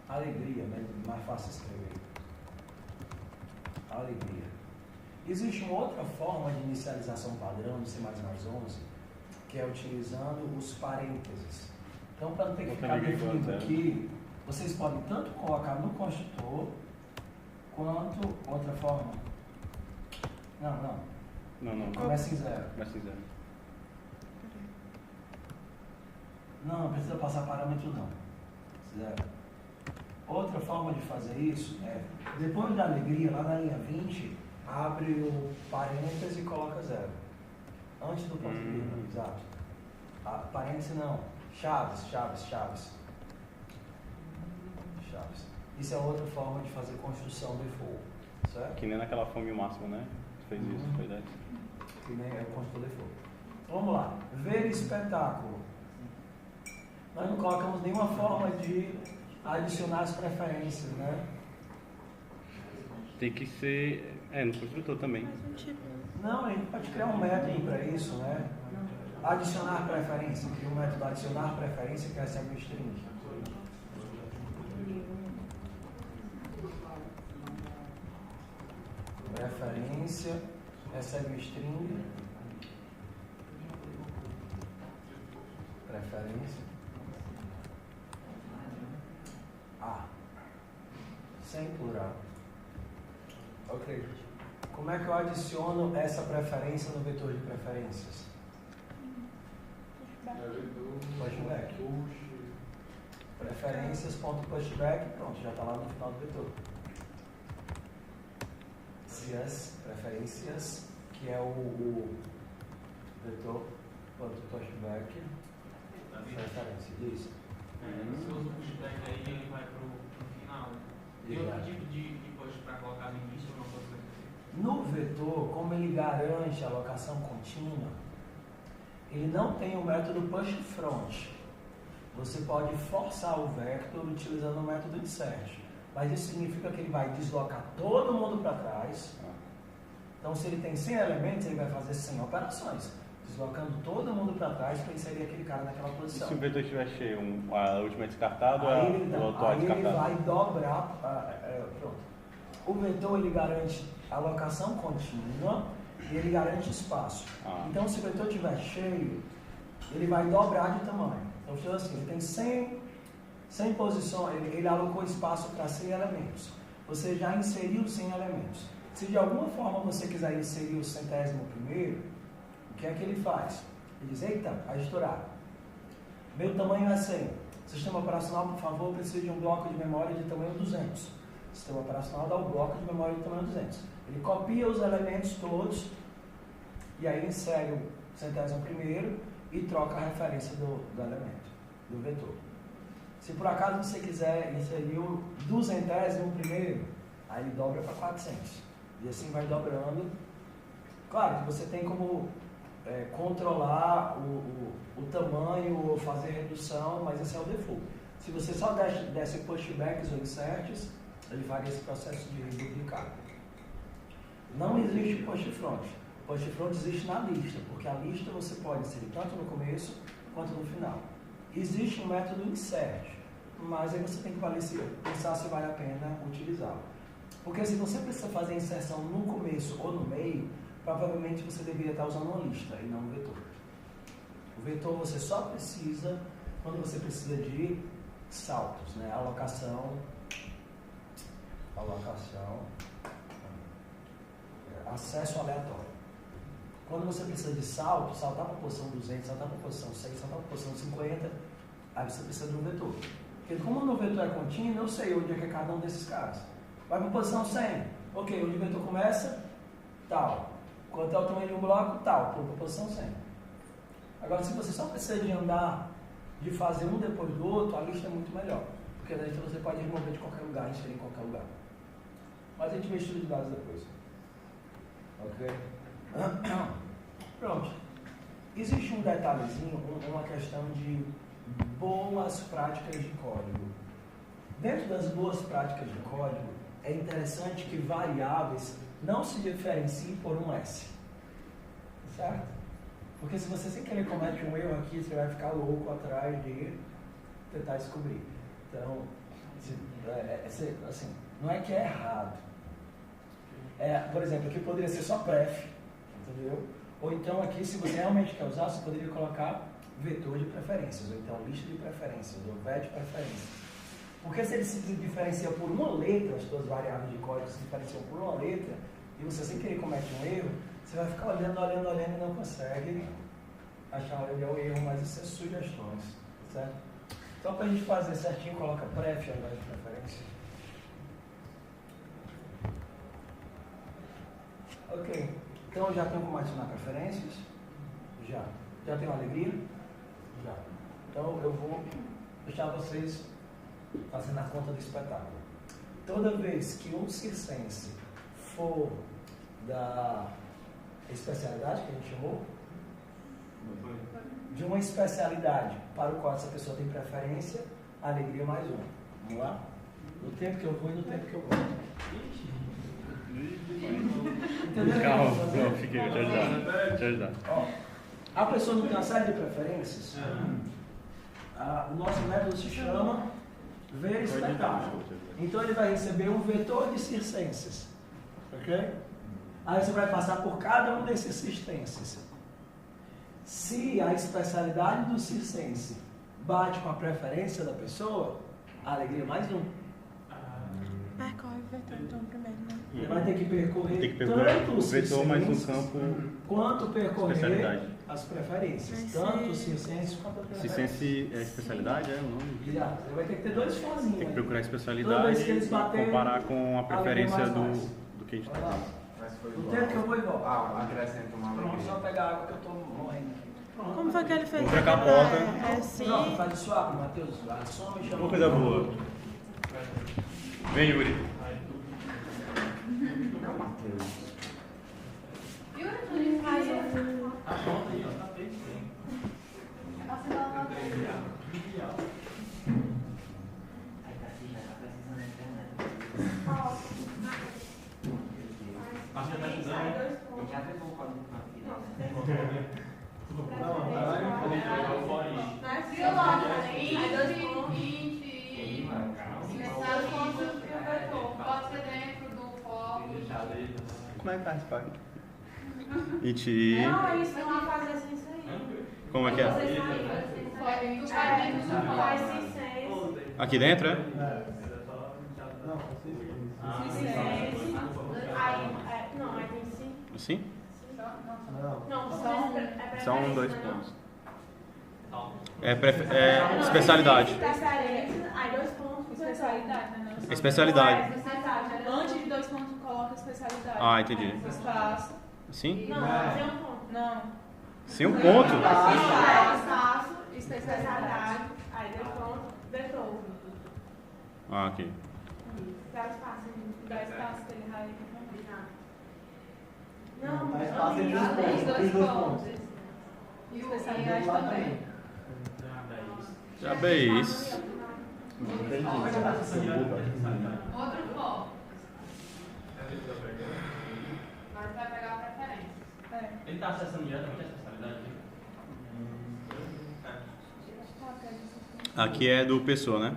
Alegria, né? Mais fácil escrever. Alegria. Existe uma outra forma de inicialização padrão do C++11, que é utilizando os parênteses. Então, para não ter que ficar definido aqui, vocês podem tanto colocar no construtor, quanto outra forma. Não. Começa em 0. Começa em 0. Não precisa passar parâmetro não. 0. Outra forma de fazer isso é, depois da alegria, lá na linha 20, abre o parênteses e coloca 0. Antes do ponto vírgula, exato. Parênteses não. Chaves. Isso é outra forma de fazer construção default, certo? Que nem naquela fome máxima, né? Fez isso, foi daí. Que nem é o construtor default. Vamos lá. Ver espetáculo. Nós não colocamos nenhuma forma de adicionar as preferências, né? Tem que ser... no construtor também. Faz um tipo. Não, a gente pode criar um método para isso, né? Adicionar preferência. Cria um método adicionar preferência que recebe o string. Preferência, recebe o string. Preferência. Sem plural. Ok. Como é que eu adiciono essa preferência no vetor de preferências? Pushback. Preferências.pushback, pronto, já está lá no final do vetor. Se as preferências, que é o vetor.pushback, preferência, isso. Se usa o pushback aí, ele vai pro final. Tem outro tipo de push para colocar no início ou não pode ser? No vetor, como ele garante a alocação contínua, ele não tem o método pushFront. Você pode forçar o vector utilizando o método insert. Mas isso significa que ele vai deslocar todo mundo para trás. Então, se ele tem 100 elementos, ele vai fazer 100 operações, deslocando todo mundo para trás para inserir aquele cara naquela E posição. se o vetor estiver cheio, a última é descartada ou Aí a ele, o outro é aí ele descartado? vai dobrar. Pronto. O vetor ele garante alocação contínua e ele garante espaço. Então, se o vetor estiver cheio, ele vai dobrar de tamanho. Então, assim, ele tem 100 posições, ele alocou espaço para 100 elementos. Você já inseriu 100 elementos. Se de alguma forma você quiser inserir o 100º, o que é que ele faz? Ele diz, eita, vai estourar. Meu tamanho é 100. Sistema operacional, por favor, precisa de um bloco de memória de tamanho 200. O sistema operacional dá o bloco de memória de tamanho 200. Ele copia os elementos todos e aí insere o 100º e troca a referência do elemento, do vetor. Se por acaso você quiser inserir o 200º, aí ele dobra para 400. E assim vai dobrando. Claro que você tem como controlar o tamanho ou fazer redução, mas esse é o default. Se você só desse pushbacks ou inserts, ele faria esse processo de duplicar. Não existe push front. Push front existe na lista, porque a lista você pode inserir tanto no começo quanto no final. Existe um método insert, mas aí você tem que pensar se vale a pena utilizá-lo. Porque se você precisa fazer a inserção no começo ou no meio, provavelmente você deveria estar usando uma lista e não um vetor. O vetor você só precisa quando você precisa de saltos, né? Alocação, acesso aleatório. Quando você precisa de salto, saltar para a posição 200, saltar para a posição 100, saltar para a posição 50, aí você precisa de um vetor. Porque como o meu vetor é contínuo, eu sei onde é que é cada um desses caras. Vai para a posição 100. Ok, onde o vetor começa, tal. Quanto é o tamanho de um bloco, tal. Para a posição 100. Agora, se você só precisa de andar, de fazer um depois do outro, a lista é muito melhor. Porque a lista você pode remover de qualquer lugar, inserir em qualquer lugar. Mas a gente vê estudo de dados depois. Ok? Pronto. Existe um detalhezinho, uma questão de boas práticas de código. Dentro das boas práticas de código, é interessante que variáveis não se diferenciem por um S. Certo? Porque se você sem querer comete um erro aqui, você vai ficar louco atrás de tentar descobrir. Então, assim, não é que é errado. Por exemplo, aqui poderia ser só pref, entendeu? Ou então aqui, se você realmente quer usar, você poderia colocar vetor de preferências, ou então lista de preferências, ou VE de preferências. Porque se ele se diferencia por uma letra, as suas variáveis de código se diferenciam por uma letra, e você sem querer comete um erro, você vai ficar olhando e não consegue achar onde é o erro, mas isso é sugestões, certo? Então, para a gente fazer certinho, coloca pref ao invés de preferência. Ok. Então, já tem como adicionar preferências? Já. Já tem uma alegria? Já. Então, eu vou deixar vocês fazendo a conta do espetáculo. Toda vez que um circense for da especialidade que a gente chamou, de uma especialidade para o qual essa pessoa tem preferência, alegria mais um. Vamos lá? No tempo que eu vou e no tempo que eu volto. Entendeu? Calma, não, fiquei, te ajudar. Ó, a pessoa não tem uma série de preferências. O nosso método se chama ver espetáculo. Então ele vai receber um vetor de circenses. Ok? Aí você vai passar por cada um desses circenses. Se a especialidade do circense bate com a preferência da pessoa, a alegria mais um. Percorre o vetor então primeiro, né? Ele vai ter que percorrer, Tem que percorrer tanto o os vetor mais um circenses, campo quanto percorrer especialidade. as preferências. Vai Tanto ser- os circenses quanto as preferências. Cisense é especialidade, é o nome? Exato. Ele vai ter que ter dois fãzinhos. Tem que procurar a Toda vez especialidade que eles e baterem, comparar com a preferência mais. do que a gente Vai está lá. Mas foi No igual. tempo que eu vou e volto. Acrescenta uma Pronto, alegria. só pegar a água que eu tô morrendo aqui. Pronto. Como foi que ele fez? Vamos trancar a porta. É sim. Pronto, faz o swap, Matheus. Some e chama. Uma coisa boa. Vem, Yuri. Yuri, tu faz Tá pronto aí, ó. Tá feito. Acho que tá ajudando. Já pegou o código para Como é que faz, pai? Iti. Não, eles vão fazer assim, isso aí. Como é que é? Faz C6. Aqui dentro, é? Não, Não, aí tem 5. Assim? Não, São 2 pontos. É especialidade. Aí 2 pontos. Especialidade, né? Não, Especialidade. Antes de 2 pontos, coloca especialidade. Ah, entendi. Espaço. Assim? Não, tem um ponto. Não. Sem um ponto? Espaço, Especialidade. aí 2 pontos, vetor. Ah, aqui. Dá espaço. Dá espaço que ele vai. Não, dá espaço entre os Além pontos. de 2 Entre os pontos. pontos. E especialidade também. Já bem isso. Outro foco. Agora vai pegar a preferência. Ele está acessando diretamente a especialidade? Aqui é do pessoa, né?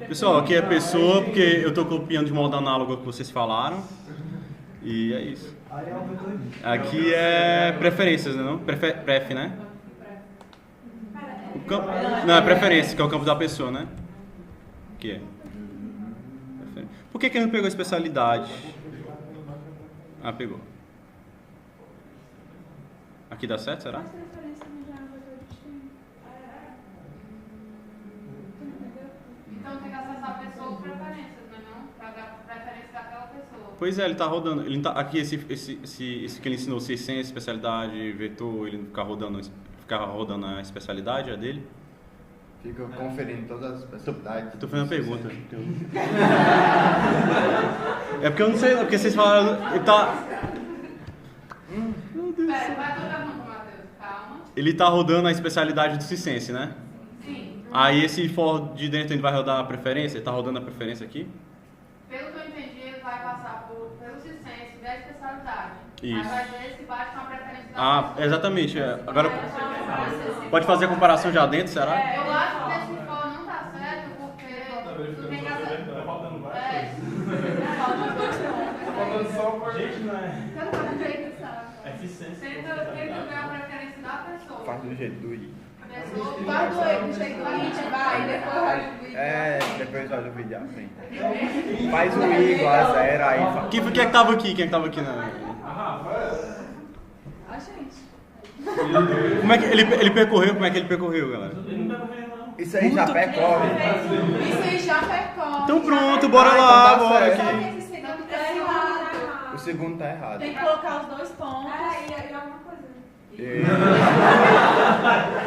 Pessoal, aqui é pessoa porque eu estou copiando de modo análogo ao que vocês falaram. E é isso. Aí é o vetor. Aqui é preferências, né? Não? Pref, né? Não, é preferência, que é o campo da pessoa, né? Que é. Por que ele não pegou especialidade? Ah, pegou. Aqui dá certo, será? Então tem que acessar a pessoa com preferências, não é não? Pra dar preferência daquela pessoa. Pois é, ele tá rodando. Ele tá, aqui esse que ele ensinou, ciência, especialidade, vetor, ele ficar rodando a especialidade, é dele? Fica conferindo todas as especialidades. Eu tô fazendo uma pergunta. É porque eu não sei, é porque vocês falaram. Ele tá. Pera, vai tocar a mão, Matheus, calma. Ele tá rodando a especialidade do Cisense, né? Sim. Aí esse for de dentro ele vai rodar a preferência? Ele tá rodando a preferência aqui? Pelo que eu entendi, ele vai passar pelo Cisense da especialidade. Isso. Aí vai ver se bate com a preferência da Ah, pessoa. exatamente. Agora pode fazer a comparação já dentro, será? Eu acho que esse for não tá certo, porque tu tem que acessar. Faltando só o Gente, não é. Tenta ver a preferência da pessoa. Faz do jeito do I. Vai do jeito do índio, vai, depois vai do vídeo. É, depois faz o vídeo à frente. Faz o I igual a 0, aí faz. Quem é que tava aqui? Quem é que tava aqui na. A gente. Como é que ele percorreu? Como é que ele percorreu, galera? Isso aí já percorre. Isso aí já percorre. Então pronto, bora lá, então tá bora certo. Só que aqui. esse segundo tá errado. O segundo tá errado. Tem que colocar os 2 pontos. E alguma coisa. E...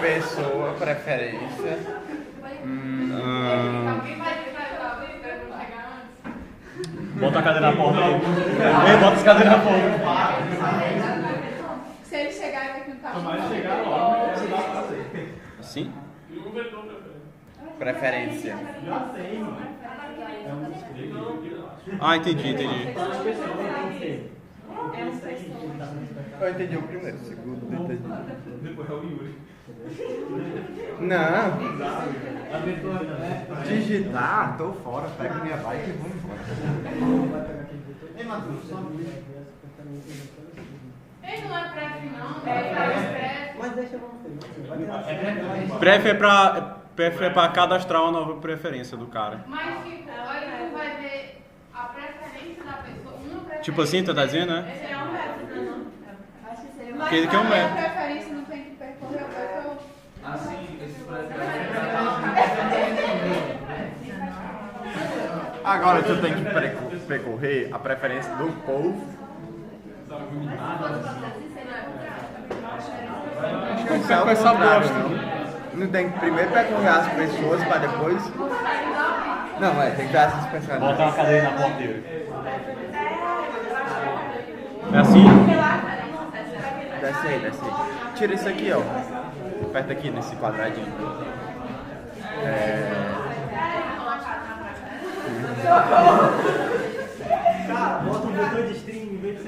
Pessoa, preferência. Alguém vai dizer pra não chegar antes? Bota a cadeira na porta aí. Ei, bota as cadeiras na porta. Se ele chegar e aqui no carro. Mas chegar logo, não dá pra fazer. Assim? E o vetor Preferência. Já sei, mano. Ah, entendi. É um pessoa. Eu entendi o primeiro, o segundo não entendi. Depois é o Yuri. Não. Digitar, tô fora, pego minha bike e vou embora. Ei, Matheus, só Ele não é pref, não. É pref. Mas deixa eu ver. Pref é pra cadastrar uma nova preferência do cara. Mas, tipo, aí tu vai ver a preferência da pessoa. Uma preferência. Tipo assim, tá dizendo, né? Esse é um método, não? Acho que seria Porque ele quer um a método. preferência não tem que percorrer o vetor. Assim, esse Agora tu tem que percorrer a preferência do povo. Acho que com essa bosta. Não tem que primeiro percorrer as pessoas para depois. Não, tem que dar essas pessoas. Bota uma cadeira na porta dele. É assim? Desce aí, desce aí. Tira isso aqui, ó. Aperta aqui nesse quadradinho. Cara, bota um vetor de string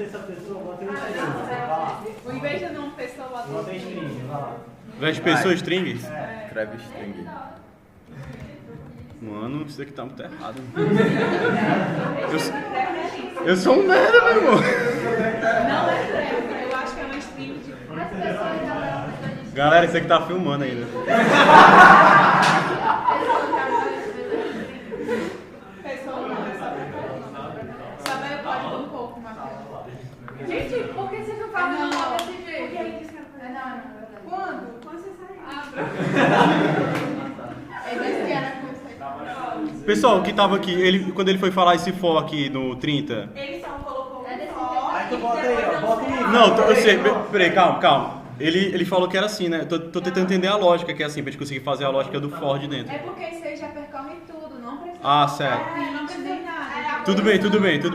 conhecer essa pessoa, bota em string. Vai lá. Em vez de não pessoa, Bota em string, vai lá. Veste pessoa string? Escreve string. Mano, isso aqui tá muito errado. Eu sou um merda, meu irmão. Não é treva, eu acho que é uma string de Galera, isso aqui tá filmando ainda. pessoa, não, é só preferência. Sabe o código um pouco, Matheus. Gente, por que vocês não fazem Não. nada desse jeito? Porque ele disse que era pra Não, não, é verdade. Quando? Quando você saiu? Ele disse que era com isso. Pessoal, que tava aqui, quando ele foi falar esse for aqui no 30. Ele só colocou É um desse só. Aí tu bota aí, ó. Bota aí. Não, eu sei, peraí, calma. Ele falou que era assim, né? Tô tentando entender a lógica, que é assim, pra gente conseguir fazer a lógica do for de dentro. É porque isso aí já percorre tudo, não precisa. Ah, certo. Não precisa de nada. Tudo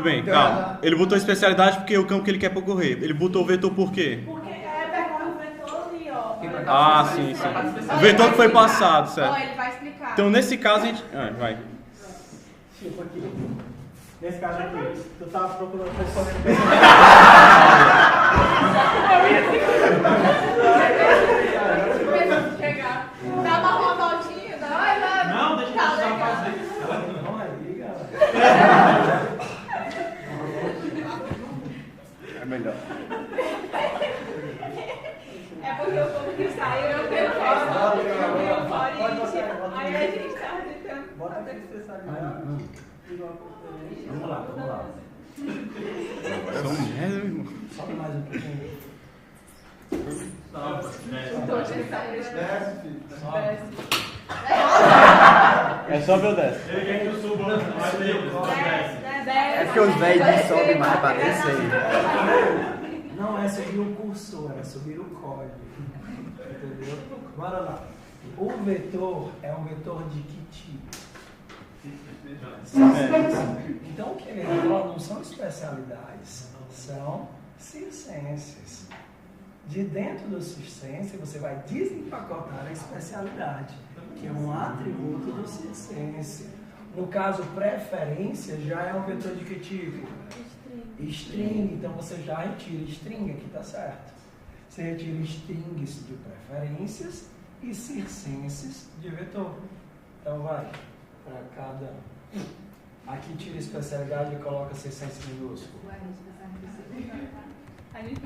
bem, calma. Ele botou especialidade porque é o campo que ele quer percorrer. Ele botou o vetor por quê? Porque percorre o vetor ali, ó. Ah, sim. O vetor que foi passado, Ó, certo. ele vai explicar. Então, nesse caso, a gente... vai. Tipo aqui. Nesse caso aqui, tu tava procurando pessoa Chegar. Dá uma voltinha, dá. Não, deixa Tá eu só legal. fazer. Não aí, galera. É melhor. É porque o povo que saiu, eu tenho fora. Eu fora e aí a gente tá tentando. Bota aqui especialidade. Vamos lá. Sou um merda, meu irmão. Sobe mais um pouquinho. Então, a gente tá Desce, filho. É só ver o 10. Ele quer que eu suba mais livre. É porque os velhos não sobem mais pra descer. Não é subir o cursor, é subir o código. Entendeu? Bora lá. O vetor é um vetor de que tipo? Então, o que ele fala não são especialidades, são circências. De dentro do circência, você vai desempacotar a especialidade, que é um atributo do circência. No caso, preferência já é um vetor de que tipo? String. Então, você já retira string, aqui tá certo. Você retira strings de preferências e circências de vetor. Então, vai para cada... Aqui tira especialidade e coloca circência minúsculo. A gente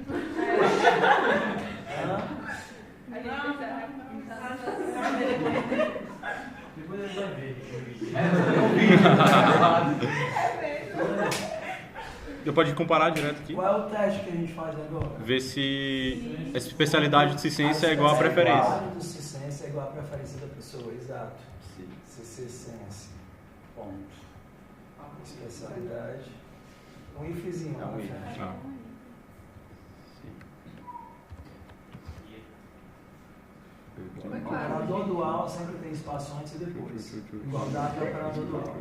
Depois ele vai ver. Eu pode comparar direto aqui. Qual é o teste que a gente faz agora? Ver se essa especialidade de ciência é igual à A preferência. especialidade do ciência é igual à preferência da pessoa, exato. Ciência. Ponto. Especialidade. Um ifzinho lá na frente. Ah. O operador dual sempre tem espaço antes e depois. Igualdade do operador dual.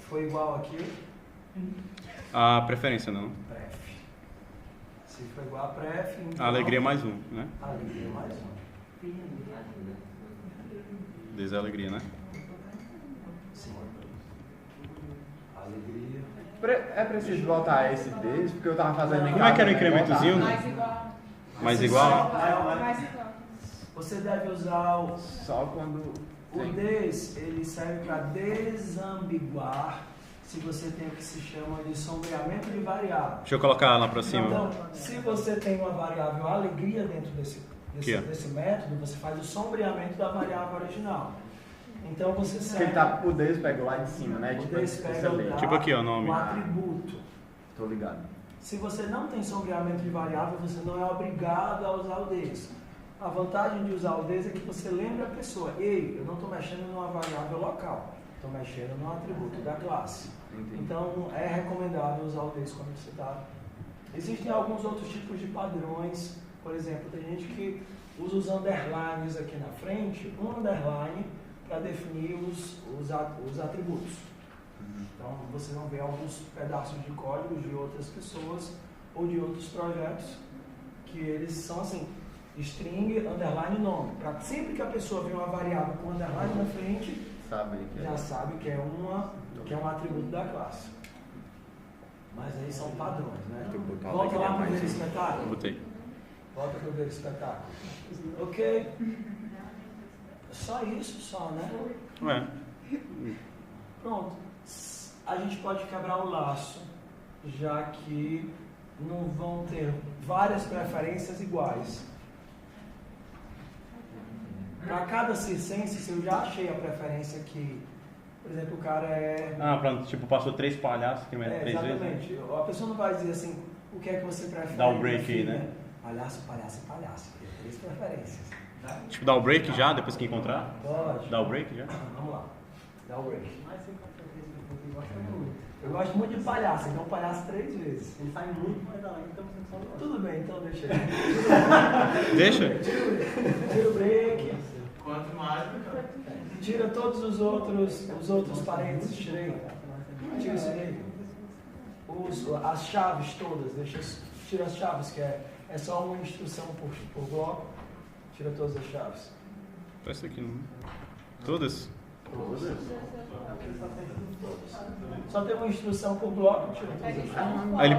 Foi igual aqui? A preferência não. Pref. Se for igual a pref, então... A alegria mais um, né? Alegria mais um. Desde a alegria, né? Sim. Alegria. É preciso voltar a esse deles, porque eu tava fazendo em Como é que era o casa, né? incrementozinho? mais igual. Mais igual? Mais igual. Você deve usar o... Só quando... O des, ele serve para desambiguar se você tem o que se chama de sombreamento de variável. Deixa eu colocar lá pra cima. Então, se você tem uma variável alegria dentro desse Aqui, ó. método, você faz o sombreamento da variável original. Então você Porque serve... ele tá, o deles pegou lá de cima, né? O Tipo, des esse pega ali. o Tipo aqui, ó, o nome. um atributo. Tô ligado. Se você não tem sombreamento de variável, você não é obrigado a usar o des. A vantagem de usar o des é que você lembra a pessoa. Ei, eu não estou mexendo numa variável local. Estou mexendo num atributo da classe. Entendi. Então, é recomendável usar o des quando você está... Existem alguns outros tipos de padrões. Por exemplo, tem gente que usa os underlines aqui na frente. Um underline para definir os atributos. Então, você não vê alguns pedaços de código de outras pessoas ou de outros projetos que eles são assim, string, underline, nome. Pra sempre que a pessoa vê uma variável com underline na frente, Sabe que já sabe que é um atributo da classe. Mas aí são padrões, né? Tem que botar Volta lá alegria pro mais ver um. espetáculo. Botei. Volta pro ver espetáculo. Ok. Só isso, só, né? Ué. Pronto. A gente pode quebrar o laço, já que não vão ter várias preferências iguais. Para cada circense, se eu já achei a preferência que, por exemplo, o cara é... Ah, pronto, tipo, passou 3 palhaços, que mete 3 vezes. Exatamente. A pessoa não vai dizer assim, o que é que você prefere? Dá o break aí, né? Palhaço, palhaço e palhaço. Tem 3 preferências. Tipo, dá o break já, depois que encontrar? Pode. Dá o break já? Vamos lá. Dá o break. Mas você gosta muito. Eu gosto muito de palhaço, então palhaço 3 vezes. Ele sai muito mais além, então você só não gosta. Tudo bem, então deixa aí. Deixa? Tira o break. Quanto mais, melhor. Tira todos os outros parênteses, tirei. Tira isso aí. As chaves todas, tira as chaves, que é só uma instrução por bloco. Tira todas as chaves. Essa aqui não. Todas? Só tem uma instrução por bloco, tira todas as chaves. Aí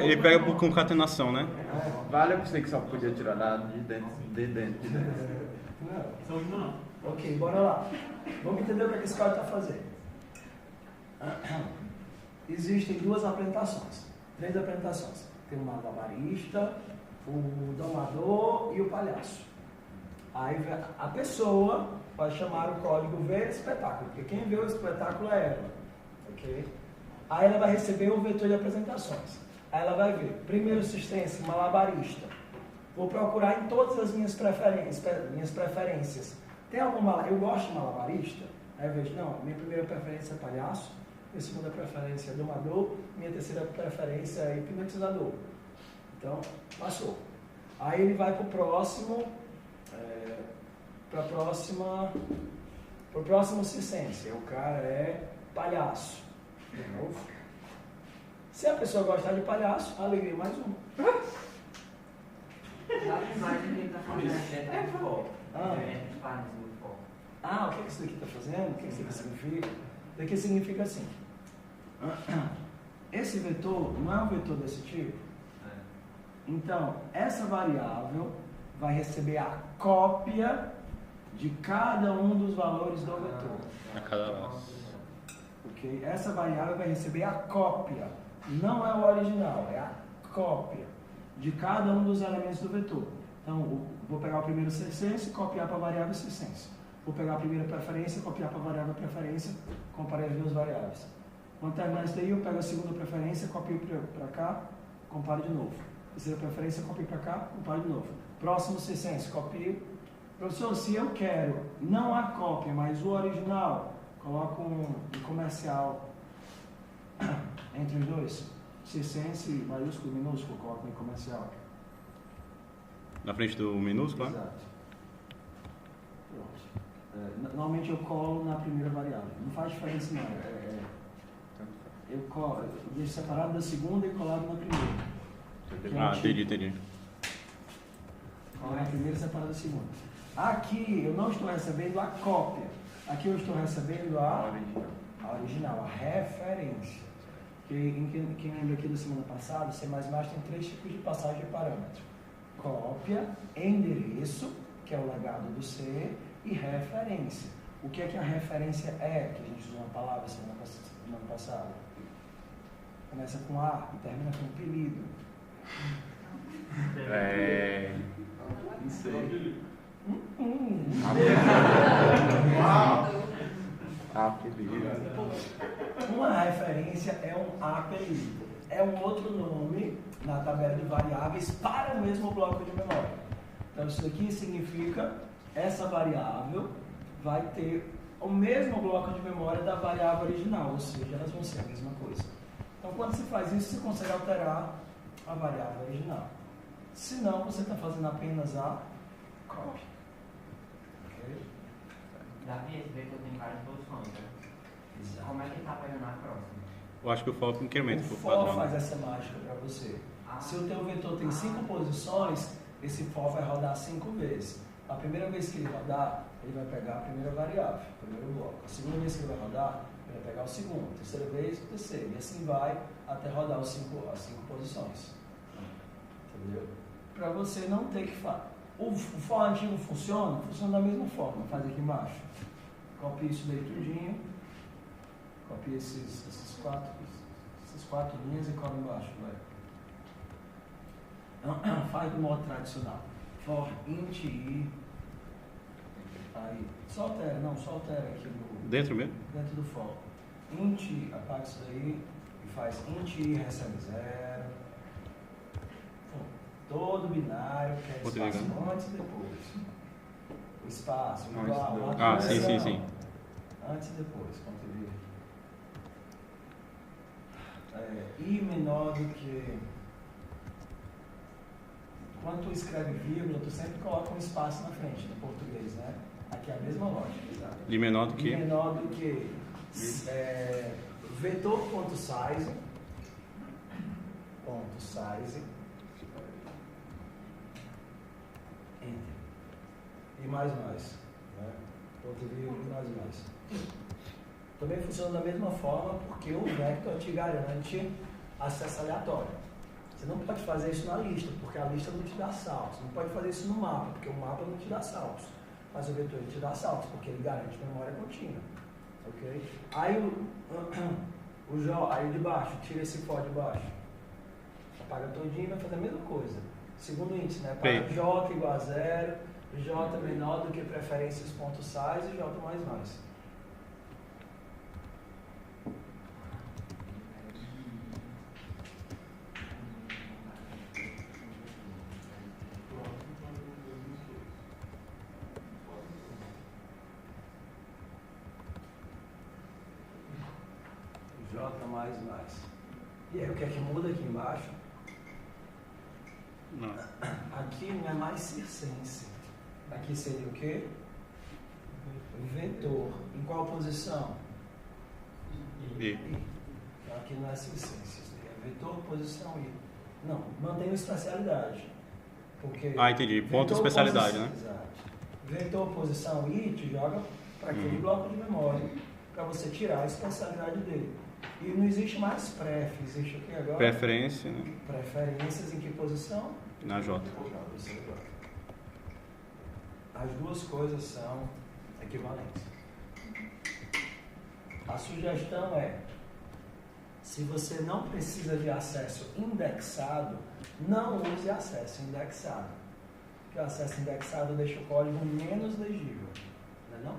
ele pega por concatenação, né? Vale, eu pensei que só podia tirar de dentro. Não. Ok, bora lá. Vamos entender o que esse cara está fazendo. Existem 2 apresentações, 3 apresentações. Tem o malabarista, o domador e o palhaço. Aí a pessoa vai chamar o código ver espetáculo, porque quem vê o espetáculo é ela. Ok? Aí ela vai receber o vetor de apresentações. Aí ela vai ver, primeiro assistência, malabarista. Vou procurar em todas as minhas preferências. Tem algum malabarista? Eu gosto de malabarista. Aí eu vejo, não, minha primeira preferência é palhaço, minha segunda preferência é domador, minha terceira preferência é hipnotizador. Então, passou. Aí ele vai para o próximo, pro próximo circense. O cara é palhaço. De novo. Se a pessoa gostar de palhaço, alegria mais um. A imagem que ele está fazendo é futebol. O que isso daqui está fazendo? O que isso aqui significa? Isso daqui significa assim. Esse vetor não é um vetor desse tipo. Então, essa variável vai receber a cópia de cada um dos valores do vetor. A cada laço. Ok? Essa variável vai receber a cópia. Não é o original, é a cópia de cada um dos elementos do vetor. Então, vou pegar o primeiro circense e copiar para a variável circense. Vou pegar a primeira preferência e copiar para a variável preferência, comparar as 2 variáveis. Quando terminar isso daí, eu pego a segunda preferência, copio para cá, comparo de novo. Terceira preferência, copio para cá, comparo de novo. Próximo circense, copio. Professor, se eu quero não a cópia, mas o original, coloco um comercial entre os 2. Circense, maiúsculo, minúsculo, coloco em comercial. Na frente do minúsculo, né? Exato. Pronto. Normalmente eu colo na primeira variável. Não faz diferença não. Eu deixo separado da segunda e colado na primeira. Entendi. Colo na primeira e separado da segunda. Aqui eu não estou recebendo a cópia. Aqui eu estou recebendo a original, a referência. Quem lembra aqui da semana passada, o C++ tem 3 tipos de passagem de parâmetro. Cópia, endereço, que é o legado do C, e referência. O que é que a referência é? Que a gente usou uma palavra semana passada. Começa com A e termina com apelido. Não sei. Apelido. Uma referência é um apelido. É um outro nome na tabela de variáveis para o mesmo bloco de memória. Então isso aqui significa essa variável vai ter o mesmo bloco de memória da variável original, ou seja, elas vão ser a mesma coisa. Então quando você faz isso, você consegue alterar a variável original. Se não, você está fazendo apenas a cópia. Ok? Davi, esse vetor tem várias posições, né? Exato. Como é que ele está pegando a próxima? Eu acho que o for incrementa O por for padrão. faz essa mágica para você. Se o teu vetor tem 5 posições, esse for vai rodar 5 vezes. A primeira vez que ele rodar, ele vai pegar a primeira variável, o primeiro bloco. A segunda vez que ele vai rodar, ele vai pegar o segundo. A terceira vez, o terceiro. E assim vai até rodar as 5 posições. Entendeu? Para você não ter que fazer. O for antigo funciona da mesma forma. Faz aqui embaixo. Copia isso daí tudinho. Copia essas quatro linhas e cola embaixo. Vai. Faz do modo tradicional. For int i. Aí. Só altera aqui no. Dentro mesmo? Dentro do for. Int, apaga isso daí. E faz int i recebe 0. Todo binário, que é espaço antes e depois. O espaço, o igual, a sim. Antes e depois, ponto e vírgula. I menor do que... Quando tu escreve vírgula, tu sempre coloca um espaço na frente, no português, né? Aqui é a mesma lógica, exato. I menor do que? I menor do que vetor.size Enter. E mais. Né? Ponto e vírgula e mais. Também funciona da mesma forma porque o vector te garante acesso aleatório. Você não pode fazer isso na lista, porque a lista não te dá saltos. Não pode fazer isso no mapa, porque o mapa não te dá saltos. Mas o vetor ele te dá saltos, porque ele garante memória contínua. Ok? Aí aí de baixo, tira esse for de baixo. Apaga todinho e vai fazer a mesma coisa. Segundo índice, né? Para J igual a 0, J menor do que preferências.size e J mais. J mais. E aí o que é que muda aqui embaixo? Não. Aqui não é mais circense. Aqui seria o quê? Vetor. Em qual posição? I. Então aqui não é circense. É vetor, posição I. Não, mantém a especialidade. Porque Entendi. Ponto especialidade, né? Exato. Vetor, posição I te joga para aquele bloco de memória. Para você tirar a especialidade dele. E não existe mais pref, existe o que agora? Preferência, né? Preferências em que posição? Na J. As duas coisas são equivalentes. A sugestão é, se você não precisa de acesso indexado, não use acesso indexado. Porque o acesso indexado deixa o código menos legível, não é não?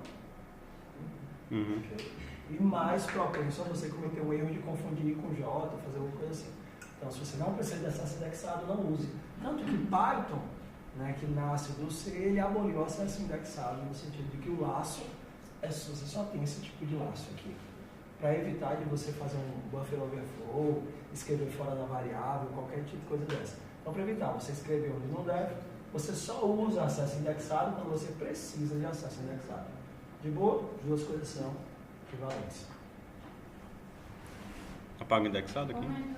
Uhum. Okay. E mais propenso a você cometer o erro de confundir com J, fazer alguma coisa assim. Então, se você não precisa de acesso indexado, não use. Tanto que Python, né, que nasce do C, ele aboliu o acesso indexado, no sentido de que o laço, você só tem esse tipo de laço aqui. Para evitar de você fazer um buffer overflow, escrever fora da variável, qualquer tipo de coisa dessa. Então, para evitar você escrever onde não deve, você só usa acesso indexado quando você precisa de acesso indexado. De boa? As duas coisas são equivalentes. Apaga o indexado aqui?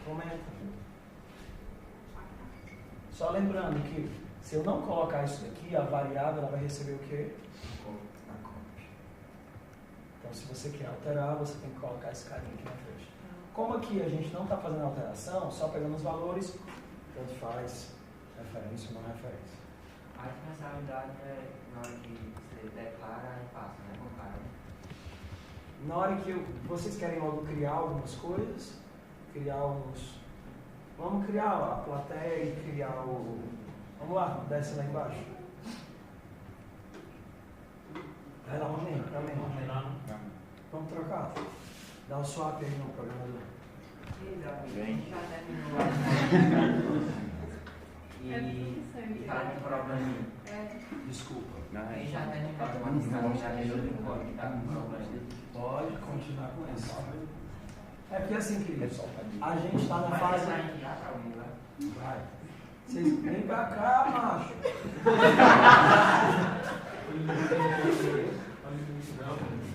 Comenta. Só lembrando que se eu não colocar isso daqui, a variável ela vai receber o quê? A copy. Então, se você quer alterar, você tem que colocar esse carinha aqui na frente. Como aqui a gente não está fazendo alteração, só pegando os valores, tanto faz referência ou não referência. A responsabilidade é na hora que você declara e passa, né? Compara. Na hora que vocês querem logo criar algumas coisas, vamos criar a plateia e criar o... Vamos lá, desce lá embaixo. Vai lá, Romero, pra mim. Vamos trocar. Dá um swap aí no programador. Vem. Já terminou. E tá com probleminha. Desculpa. Quem já terminou a automatização, já deixou de código, tá com problema. Pode continuar com isso. É porque assim, queridos, a gente está na fase... Vai. Vocês vêm pra cá, macho.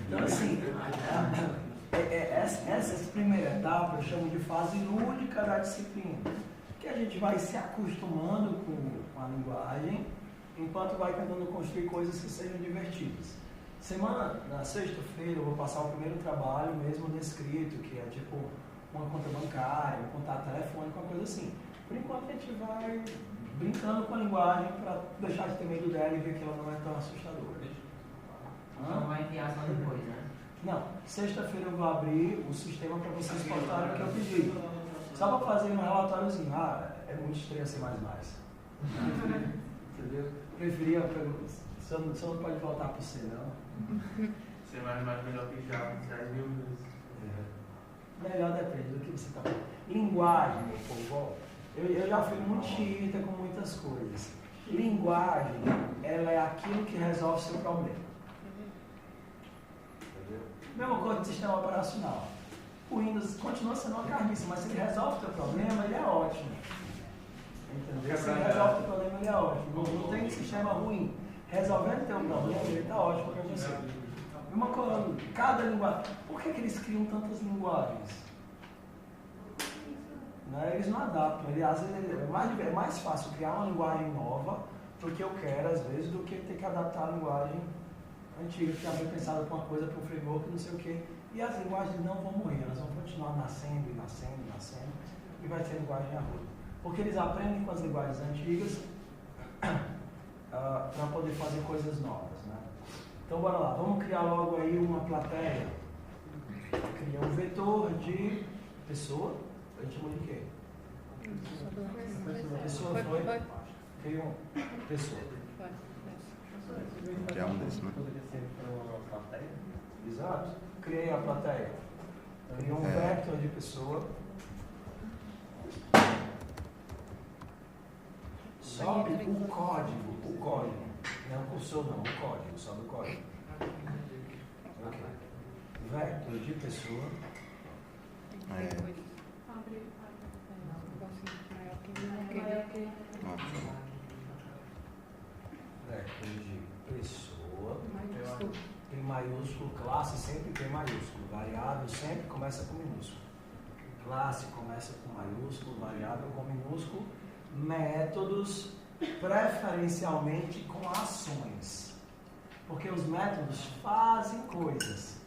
Então assim, essa primeira etapa eu chamo de fase lúdica da disciplina. Que a gente vai se acostumando com a linguagem enquanto vai tentando construir coisas que sejam divertidas. Na sexta-feira eu vou passar o primeiro trabalho mesmo descrito, que é tipo uma conta bancária, um contato telefônico, uma coisa assim. Por enquanto a gente vai brincando com a linguagem para deixar de ter medo dela e ver que ela não é tão assustadora. Não vai enviar só depois, né? Não, sexta-feira eu vou abrir o sistema para vocês postarem o que eu pedi. Só para fazer um relatóriozinho. É muito estranho ser mais. Entendeu? Preferia, você não pode voltar para C, não. Ser mais melhor que Java, 10 mil vezes. Melhor depende do que você está falando. Linguagem, meu povo. Eu já fui muito xiita com muitas coisas. Linguagem, ela é aquilo que resolve o seu problema. Mesma coisa do sistema operacional. O Windows continua sendo uma carniça, mas se ele resolve o teu problema, ele é ótimo. Entendeu? Se ele resolve o teu problema, ele é ótimo. Não tem sistema ruim. Resolvendo o teu problema, ele está ótimo para você. Uma coisa, cada linguagem. Por que eles criam tantas linguagens? Eles não adaptam. Às vezes é mais fácil criar uma linguagem nova porque eu quero, às vezes, do que ter que adaptar a linguagem antiga, que já foi pensada para uma coisa, para um framework, não sei o quê. E as linguagens não vão morrer, elas vão continuar nascendo, e vai ser linguagem arruda. Porque eles aprendem com as linguagens antigas para poder fazer coisas novas, né? Então, bora lá. Vamos criar logo aí uma plateia. Criar um vetor de pessoa. A gente chamou de quê? Pessoa foi? Cria uma pessoa. Que é um desses, né? Exato. Criei a plateia. Criei um vector de pessoa. Sobe o código. Não o cursor não, o código. Sobe o código. Ok. Vector de pessoa. Vector de pessoa. P maiúsculo, classe sempre P maiúsculo. Variável sempre começa com minúsculo. Classe começa com maiúsculo, variável com minúsculo. Métodos preferencialmente com ações. Porque os métodos fazem coisas.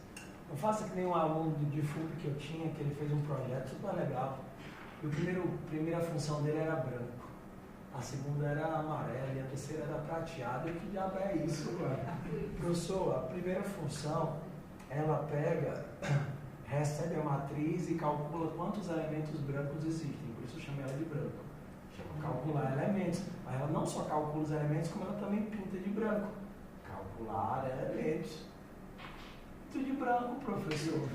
Não faça que nem um aluno de FUP que eu tinha, que ele fez um projeto super legal. E a primeira função dele era branco. A segunda era amarela e a terceira era prateada. E que diabo é isso, mano? Professor, a primeira função, ela pega, recebe a matriz e calcula quantos elementos brancos existem. Por isso eu chamei ela de branco. Chama calcular elementos. Mas ela não só calcula os elementos, como ela também pinta de branco. Calcular elementos. Tudo de branco, professor.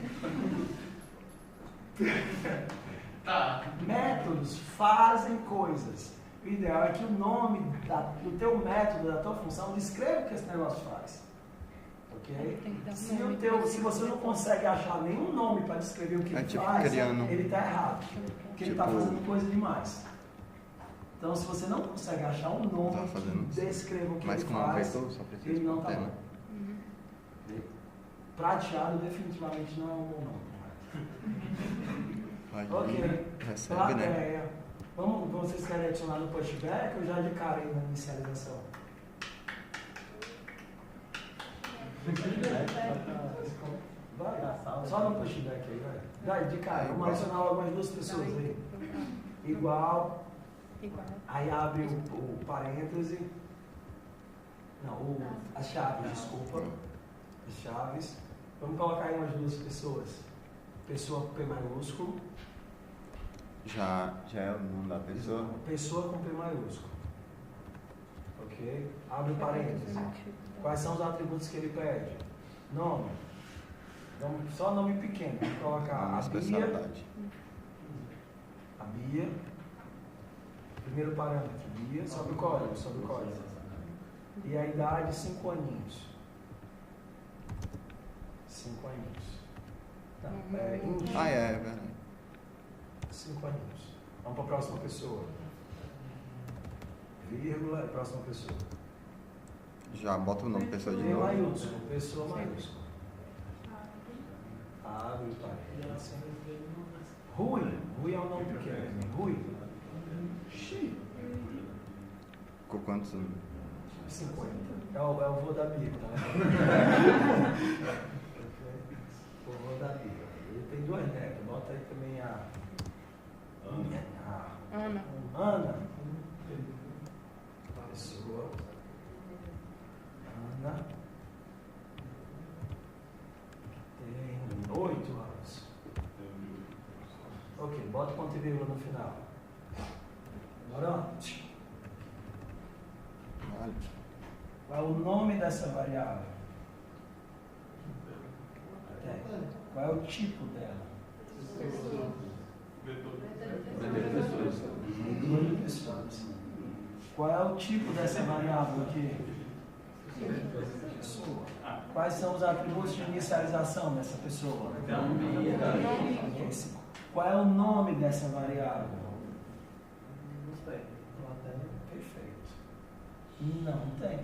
Tá. Métodos fazem coisas. O ideal é que o nome do teu método, da tua função, descreva o que esse negócio faz. Ok? Se você não consegue achar nenhum nome para descrever o que ele faz, ele está errado. Porque ele está fazendo coisa demais. Então, se você não consegue achar um nome que descreva o que ele faz, ele não está bom. Prateado definitivamente não é um bom nome. Ok. Plateia. Vocês querem adicionar no pushback ou já de cara aí na inicialização? Vai, só no pushback aí, vai. Vai, de cara, vamos adicionar algumas duas pessoas aí. Igual. Aí abre o parêntese. Não, as chaves, desculpa. As chaves. Vamos colocar aí umas duas pessoas. Pessoa com P maiúsculo. Já é o nome da pessoa? Pessoa com P maiúsculo. Ok? Abre parênteses. Quais são os atributos que ele pede? Nome. Só nome pequeno. Vamos colocar a Bia. A Bia. Primeiro parâmetro. Bia. Sobe o código. E a idade, 5 aninhos. 5 aninhos. Tá. É verdade. 5 aninhos. Vamos para a próxima pessoa. Vírgula, próxima pessoa. Já bota o nome pessoa de novo. Maiúsculo, pessoa maiúsculo. Abre o parênteses. Rui é o nome pequeno. Rui. Ficou quantos anos? 50. É o vô da Bíblia, tá? O vô da Bíblia. Ele tem 2 netos. Bota aí também a Ana. Pessoa. Ana. Tem 8 anos. Ok, bota ponto e vírgula no final. Agora, qual é o nome dessa variável? Qual é o tipo dela? Vetor de pessoas. Qual é o tipo dessa variável aqui? Pessoa. Quais são os atributos de inicialização dessa pessoa? Qual é o nome dessa variável? Perfeito. Não tem.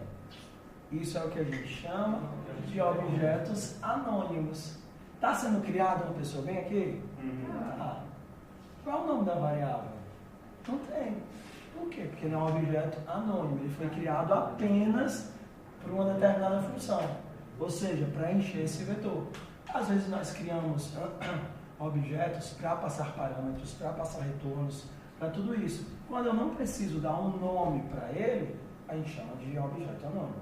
Isso é o que a gente chama de objetos anônimos. Está sendo criada uma pessoa bem aqui? Qual é o nome da variável? Não tem. Por quê? Porque ele é um objeto anônimo. Ele foi criado apenas por uma determinada função. Ou seja, para encher esse vetor. Às vezes nós criamos objetos para passar parâmetros, para passar retornos, para tudo isso. Quando eu não preciso dar um nome para ele, a gente chama de objeto anônimo.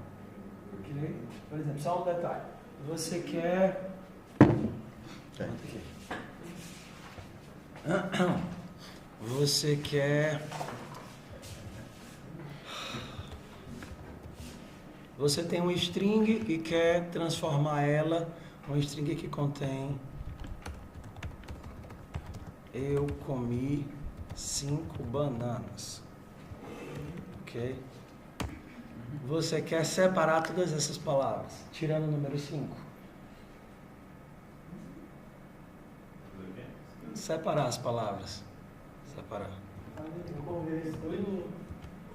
Okay? Por exemplo, só um detalhe. Você quer... Você quer... Você tem uma string e quer transformar ela uma string que contém eu comi 5 bananas. Ok? Você quer separar todas essas palavras, tirando o número 5. Separar as palavras. Separar.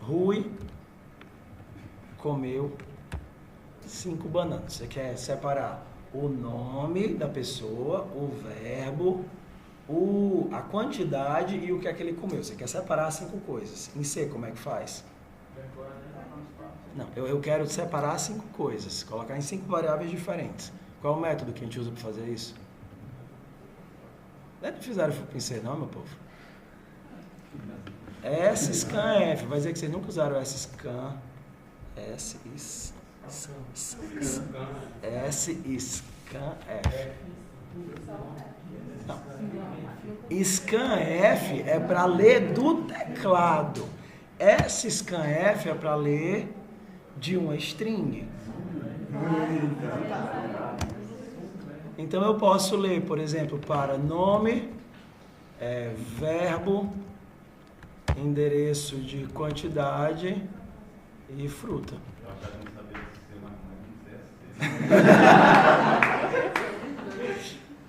Rui comeu 5 bananas. Você quer separar o nome da pessoa, o verbo, a quantidade e o que é que ele comeu. Você quer separar 5 coisas. Em C, como é que faz? Não, eu quero separar 5 coisas, colocar em 5 variáveis diferentes. Qual é o método que a gente usa para fazer isso? Não fizeram em C não, meu povo? scanf. Vai dizer que vocês nunca usaram scanf. scanf. Não. Scanf é para ler do teclado. Scanf é para ler de uma string. Então eu posso ler, por exemplo, para nome, verbo, endereço de quantidade e fruta.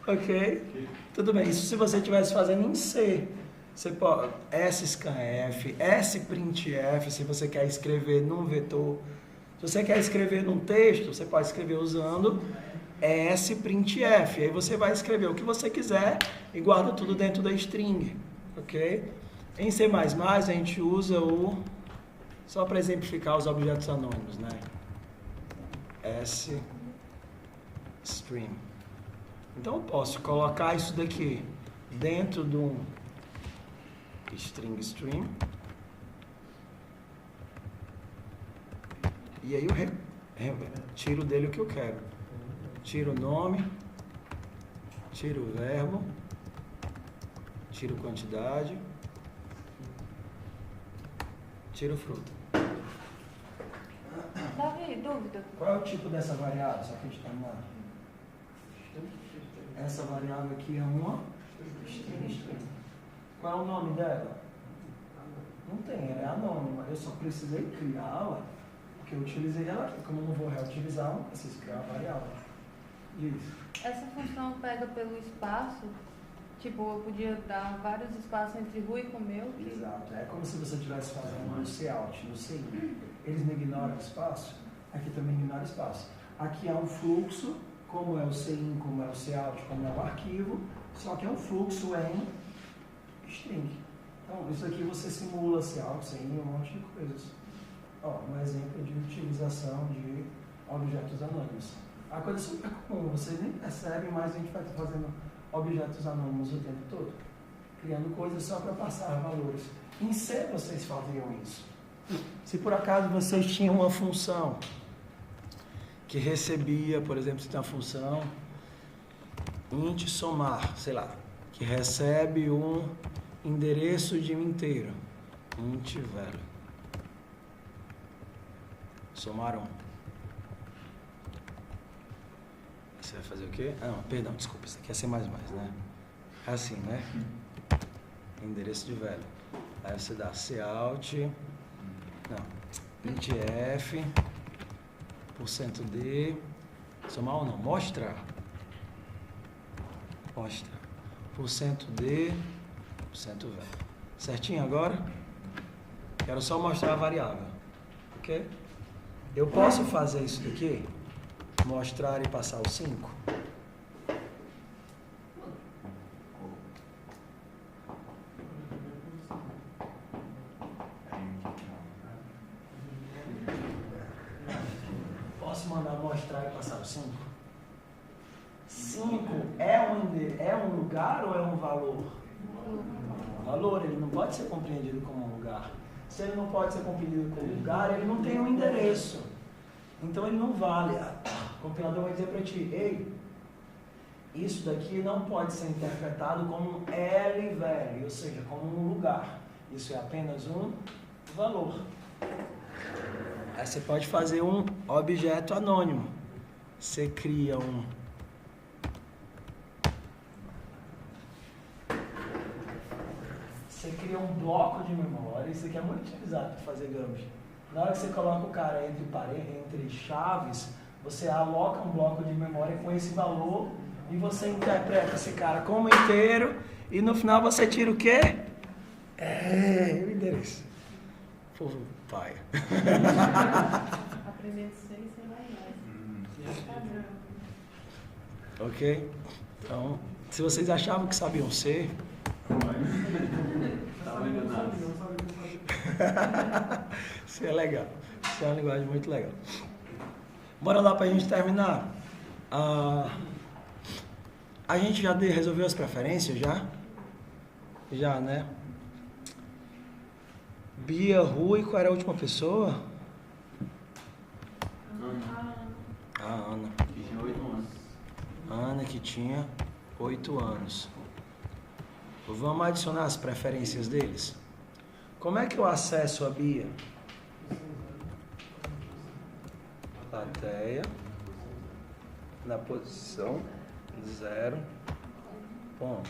Ok? Tudo bem. Isso se você estivesse fazendo em C. Você pode scanf, sprintf, se você quer escrever num vetor. Se você quer escrever num texto, você pode escrever usando sprintf. Aí você vai escrever o que você quiser e guarda tudo dentro da string. Ok? Em C++ a gente usa só para exemplificar os objetos anônimos, né? String. Então eu posso colocar isso daqui dentro de um string. E aí eu tiro dele o que eu quero. Tiro o nome, tiro o verbo, tiro quantidade, tiro fruta. Davi, dúvida. Qual é o tipo dessa variável? Só que a gente está numa... Essa variável aqui é uma string. Qual é o nome dela? Não tem, ela é anônima. Eu só precisei criá-la porque eu utilizei ela aqui. Como eu não vou reutilizar, eu não preciso criar a variável. Isso. Essa função pega pelo espaço? Tipo, eu podia dar vários espaços entre Rui e comeu? Exato. É como se você estivesse fazendo no cout, no CIN. Eles não ignoram o espaço, aqui também ignora espaço. Aqui é um fluxo, como é o CIN, como é o cout, como é o arquivo, só que é um fluxo em string. Então, isso aqui você simula cout, CIN, um monte de coisas. Ó, um exemplo de utilização de objetos anônimos. A coisa é super comum, vocês nem percebem, mas a gente vai estar fazendo objetos anônimos o tempo todo, criando coisas só para passar valores. Em C vocês faziam isso. Se por acaso vocês tinham uma função que recebia, por exemplo, se tem uma função int somar, sei lá, que recebe um endereço de um inteiro, int value, somar 1. Você vai fazer o quê? Ah, não, perdão, desculpa, isso aqui é C++, né? É assim, né? Endereço de value. Aí você dá cout, não, intf, %d, somar ou não? Mostrar. %d, %value. Certinho agora? Quero só mostrar a variável. Ok? Eu posso fazer isso daqui? Mostrar e passar o 5? Posso mandar mostrar e passar o 5? 5 é um lugar ou é um valor? Valor, ele não pode ser compreendido como um lugar. Se ele não pode ser compreendido como lugar, ele não tem um endereço. Então ele não vale. O compilador vai dizer para ti, ei, isso daqui não pode ser interpretado como um L-value, ou seja, como um lugar. Isso é apenas um valor. Aí você pode fazer um objeto anônimo. Você cria um bloco de memória. Isso aqui é muito utilizado para fazer Gambit. Na hora que você coloca o cara entre chaves, você aloca um bloco de memória com esse valor e você interpreta esse cara como inteiro e no final você tira o quê? O endereço. Povo paia. Aprender de C e C++. Padrão. Ok? Então, se vocês achavam que sabiam C... Isso é legal. Isso é uma linguagem muito legal. Bora lá pra gente terminar. A gente já resolveu as preferências, já? Já, né? Bia, Rui, qual era a última pessoa? A Ana. Que tinha 8 anos. Ana, que tinha 8 anos. Vamos adicionar as preferências deles? Como é que eu acesso a Bia? Plateia. Na posição 0. Ponto.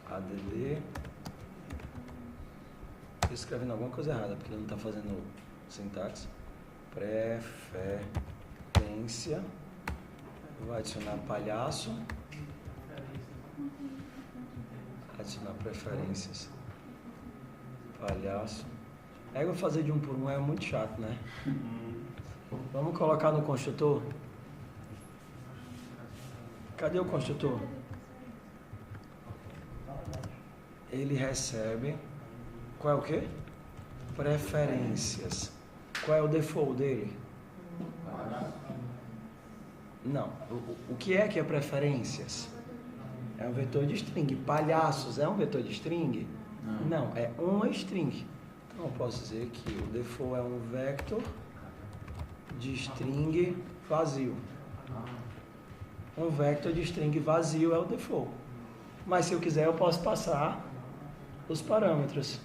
ADD. Estou escrevendo alguma coisa errada, porque ele não está fazendo sintaxe. Preferência. Vou adicionar palhaço. Adicionar preferências. Palhaço. Aí eu vou fazer de um por um, é muito chato, né? Vamos colocar no construtor. Cadê o construtor? Ele recebe. Qual é o quê? Preferências. Qual é o default dele? Não. O que é preferências? É um vetor de string. Palhaços é um vetor de string? Não, é uma string. Então eu posso dizer que o default é um vector de string vazio. Um vector de string vazio é o default. Mas se eu quiser eu posso passar os parâmetros.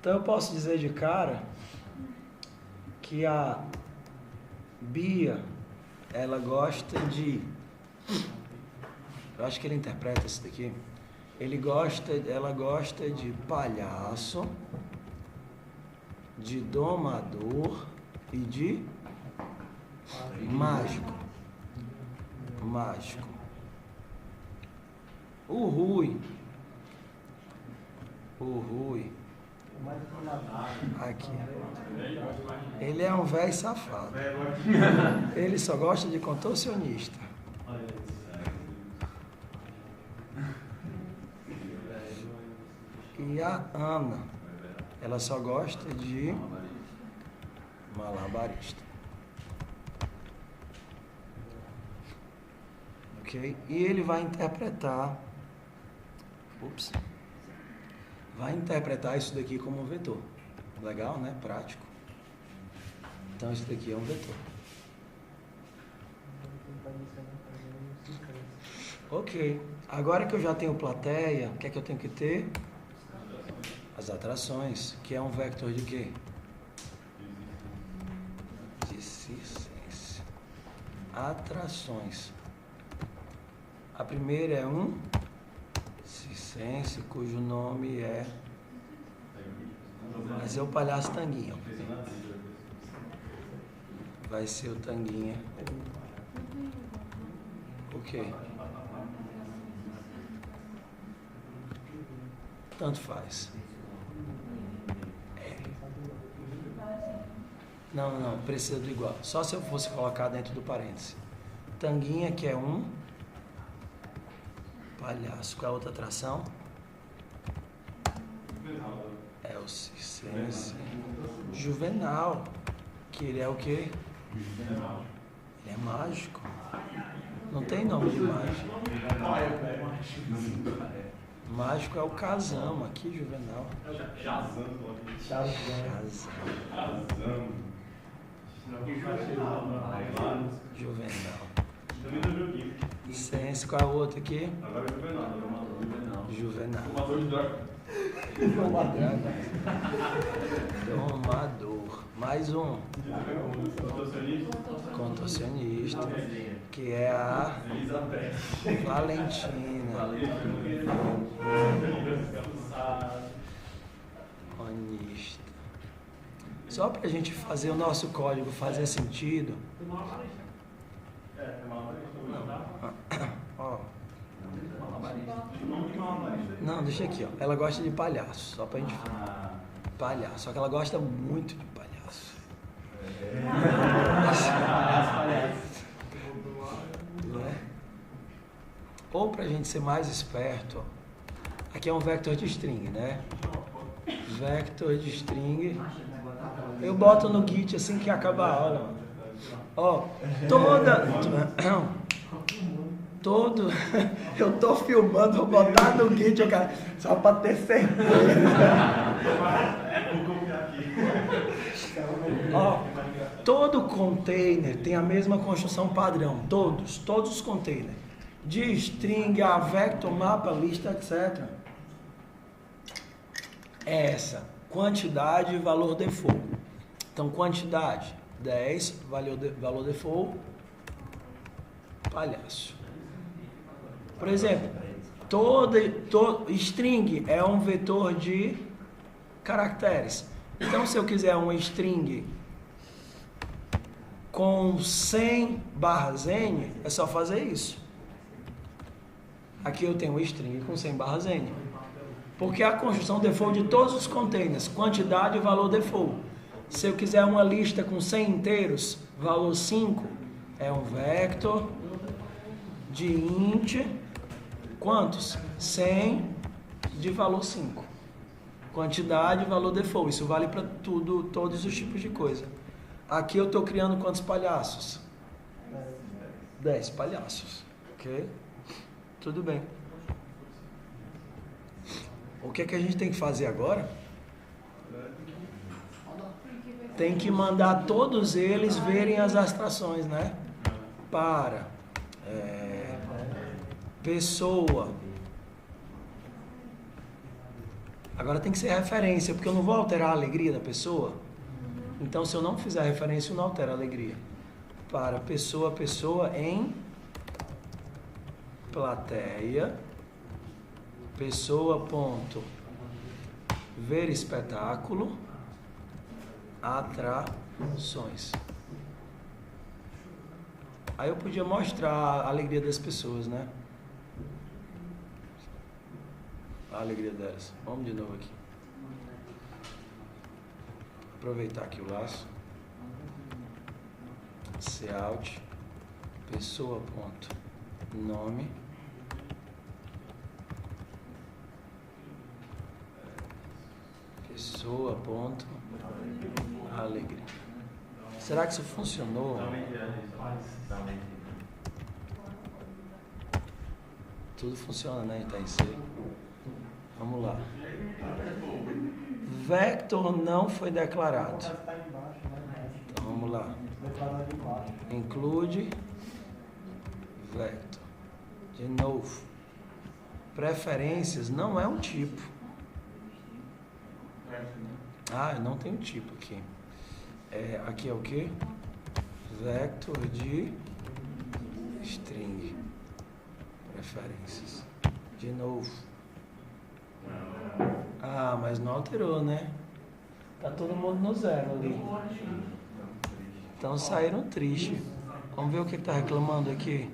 Então eu posso dizer de cara que a Bia, ela gosta de... Eu acho que ele interpreta isso daqui. Ela gosta de palhaço, de domador e de mágico. Mágico. O Rui. Aqui. Ele é um velho safado. Ele só gosta de contorcionista. E a Ana, Ela só gosta de malabarista. Ok? E ele vai interpretar. Vai interpretar isso daqui como um vetor. Legal, né? Prático. Então, isso daqui é um vetor. Ok. Agora que eu já tenho plateia, o que é que eu tenho que ter? As atrações, que é um vector de quê? De cissense. Atrações. A primeira é um cissense, cujo nome é... Vai ser o palhaço Tanguinha. Vai ser o Tanguinha. O quê? Tanto faz. Não, precisa do igual. Só se eu fosse colocar dentro do parêntese. Tanguinha, que é um palhaço. Qual é a outra atração? É o circense juvenal. Que ele é o quê? Ele é mágico. Não tem nome de mágico. Mágico é o Casamo aqui, juvenal. Juvenal. Sense, qual é o outro aqui? Agora é Juvenal. Domador. Mais um. Contorcionista. Que é a Valentina. Onista. Só para a gente fazer o nosso código fazer sentido. Ó. Não, deixa aqui, ó. Ela gosta de palhaço, só pra gente falar. Palhaço, só que ela gosta muito de palhaço. Né? Ou pra gente ser mais esperto, ó. Aqui é um vector de string, né? Vector de string. Eu boto no Git assim que acaba a aula. Ó, todo. Eu tô filmando, vou botar no Git, cara, só pra ter certeza. Ó, todo container tem a mesma construção padrão. Todos os containers. De string, a vector, mapa, lista, etc. É essa. Quantidade e valor default. Então, quantidade, 10, valor default, palhaço. Por exemplo, todo string é um vetor de caracteres. Então, se eu quiser uma string com 100 barras N, é só fazer isso. Aqui eu tenho uma string com 100 barras N. Porque a construção default de todos os containers, quantidade e valor default. Se eu quiser uma lista com 100 inteiros, valor 5, é um vector de int, quantos? 100 de valor 5. Quantidade e valor default. Isso vale para tudo, todos os tipos de coisa. Aqui eu estou criando quantos palhaços? 10 palhaços. Ok? Tudo bem. O que é que a gente tem que fazer agora? Tem que mandar todos eles verem as abstrações, né? Para pessoa. Agora tem que ser referência, porque eu não vou alterar a alegria da pessoa. Então, se eu não fizer referência, eu não altero a alegria. Para pessoa em plateia, pessoa ponto ver espetáculo, atrações. Aí eu podia mostrar a alegria das pessoas, né? A alegria delas. Vamos de novo aqui. Aproveitar aqui o laço. Cout, pessoa ponto nome, Pessoa, ponto. Alegria. Será que isso funcionou? Tudo funciona, né? Tá isso aí. Vamos lá. Vector não foi declarado. Então vamos lá. Include vector. De novo. Preferências não é um tipo. Ah, eu não tenho tipo aqui. Aqui é o quê? Vector de string. Preferências. De novo. Ah, mas não alterou, né? Tá todo mundo no zero ali. Então saíram tristes. Vamos ver o que tá reclamando aqui.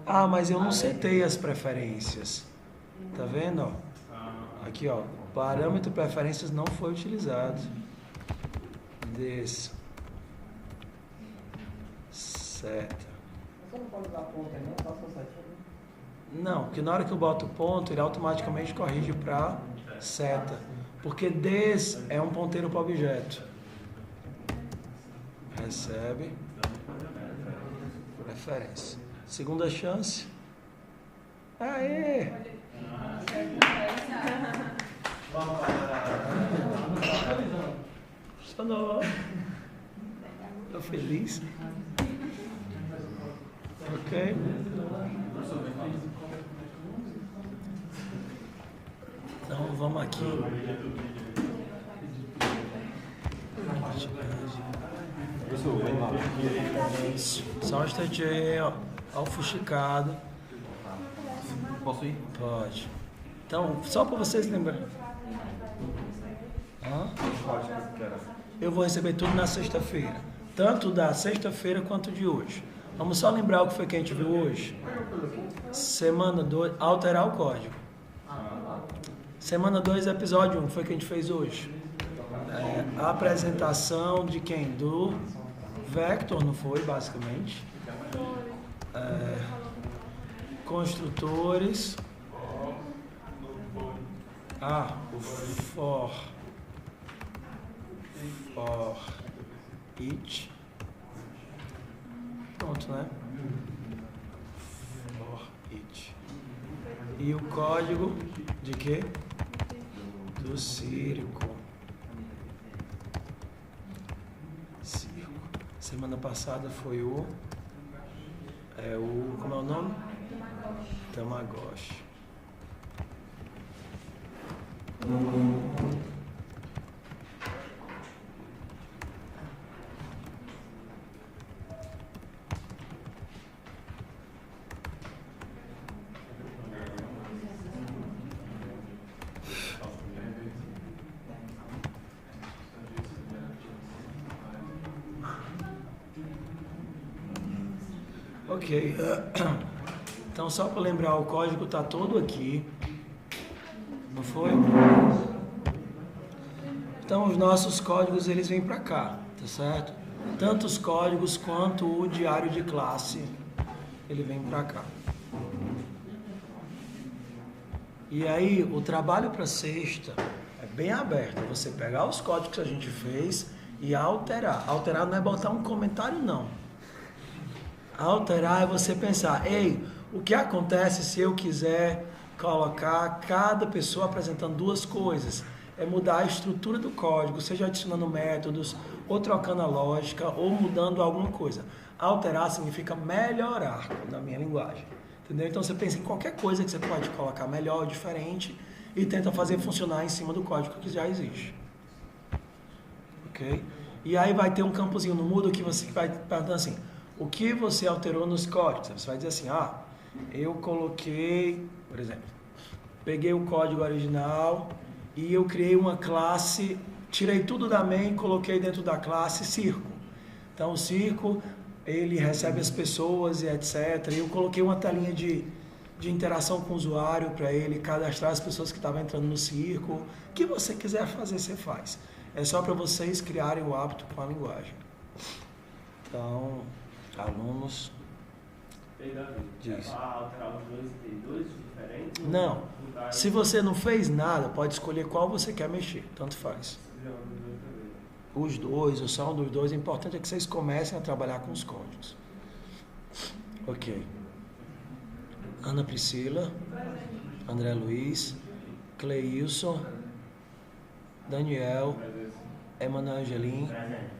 Ah, mas eu não setei as preferências. Tá vendo? Ó? Aqui, ó. Parâmetro preferências não foi utilizado. Desça. Seta. Você não pode usar ponto aí, não? Só setinha. Não, porque na hora que eu boto ponto, ele automaticamente corrige para seta. Porque des é um ponteiro para objeto. Recebe. Preferência. Segunda chance. Aê! Funcionou. Tô feliz. Ok? Então vamos aqui. Isso. Só um instantinho, ó. O fuxicado. Posso ir? Pode. Então, só para vocês lembrarem. Eu vou receber tudo na sexta-feira. Tanto da sexta-feira quanto de hoje. Vamos só lembrar o que foi que a gente viu hoje. Semana 2, alterar o código. Semana 2, episódio 1, foi o que a gente fez hoje. A apresentação de quem? Do Vector, não foi, basicamente. Construtores. O for each. Pronto, né? For each. E o código de quê? Do círculo. Semana passada foi o como é o nome? Tamagotchi. Ok. Então, só para lembrar, o código está todo aqui. Não foi? Então, os nossos códigos, eles vêm para cá, tá certo? Tanto os códigos quanto o diário de classe, ele vem para cá. E aí, o trabalho para sexta é bem aberto. Você pegar os códigos que a gente fez e alterar. Alterar não é botar um comentário, não. Alterar é você pensar, ei, o que acontece se eu quiser colocar cada pessoa apresentando duas coisas? É mudar a estrutura do código, seja adicionando métodos, ou trocando a lógica, ou mudando alguma coisa. Alterar significa melhorar, na minha linguagem. Entendeu? Então você pensa em qualquer coisa que você pode colocar melhor ou diferente e tenta fazer funcionar em cima do código que já existe. Ok? E aí vai ter um campozinho no Moodle que você vai perguntando assim, o que você alterou nos códigos? Você vai dizer assim, eu coloquei, por exemplo, peguei o código original e eu criei uma classe, tirei tudo da main e coloquei dentro da classe círculo. Então o círculo, ele recebe as pessoas e etc. E eu coloquei uma telinha de interação com o usuário para ele cadastrar as pessoas que estavam entrando no círculo. O que você quiser fazer, você faz. É só para vocês criarem o hábito com a linguagem. Então, alunos... Diz. Alterar os dois, tem dois diferentes? Não. Se você não fez nada, pode escolher qual você quer mexer, tanto faz. Os dois, ou só um dos dois, o importante é que vocês comecem a trabalhar com os códigos. Ok. Ana Priscila, André Luiz, Cleilson, Daniel, Emanuel Angelim,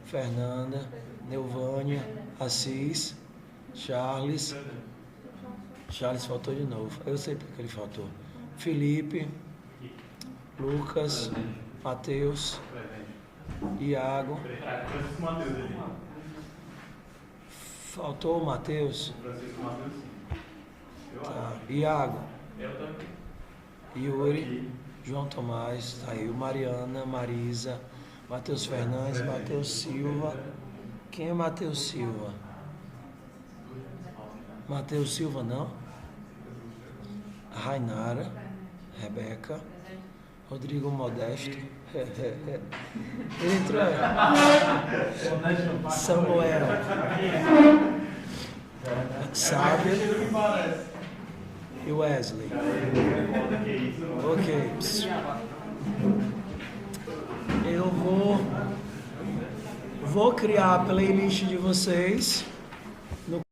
Fernanda, Neuvânia, Assis, Charles faltou de novo, eu sei porque ele faltou. Felipe, Lucas, Matheus, Iago. Faltou o Matheus? Tá. Iago. Yuri, João Tomás, tá aí o Mariana, Marisa, Matheus Fernandes, Matheus Silva. Quem é Matheus Silva? Matheus Silva não? Rainara, Rebeca, Rodrigo Modesto. Ele entrou aí. Samuel. Sábio. E Wesley. Ok. Eu vou criar a playlist de vocês.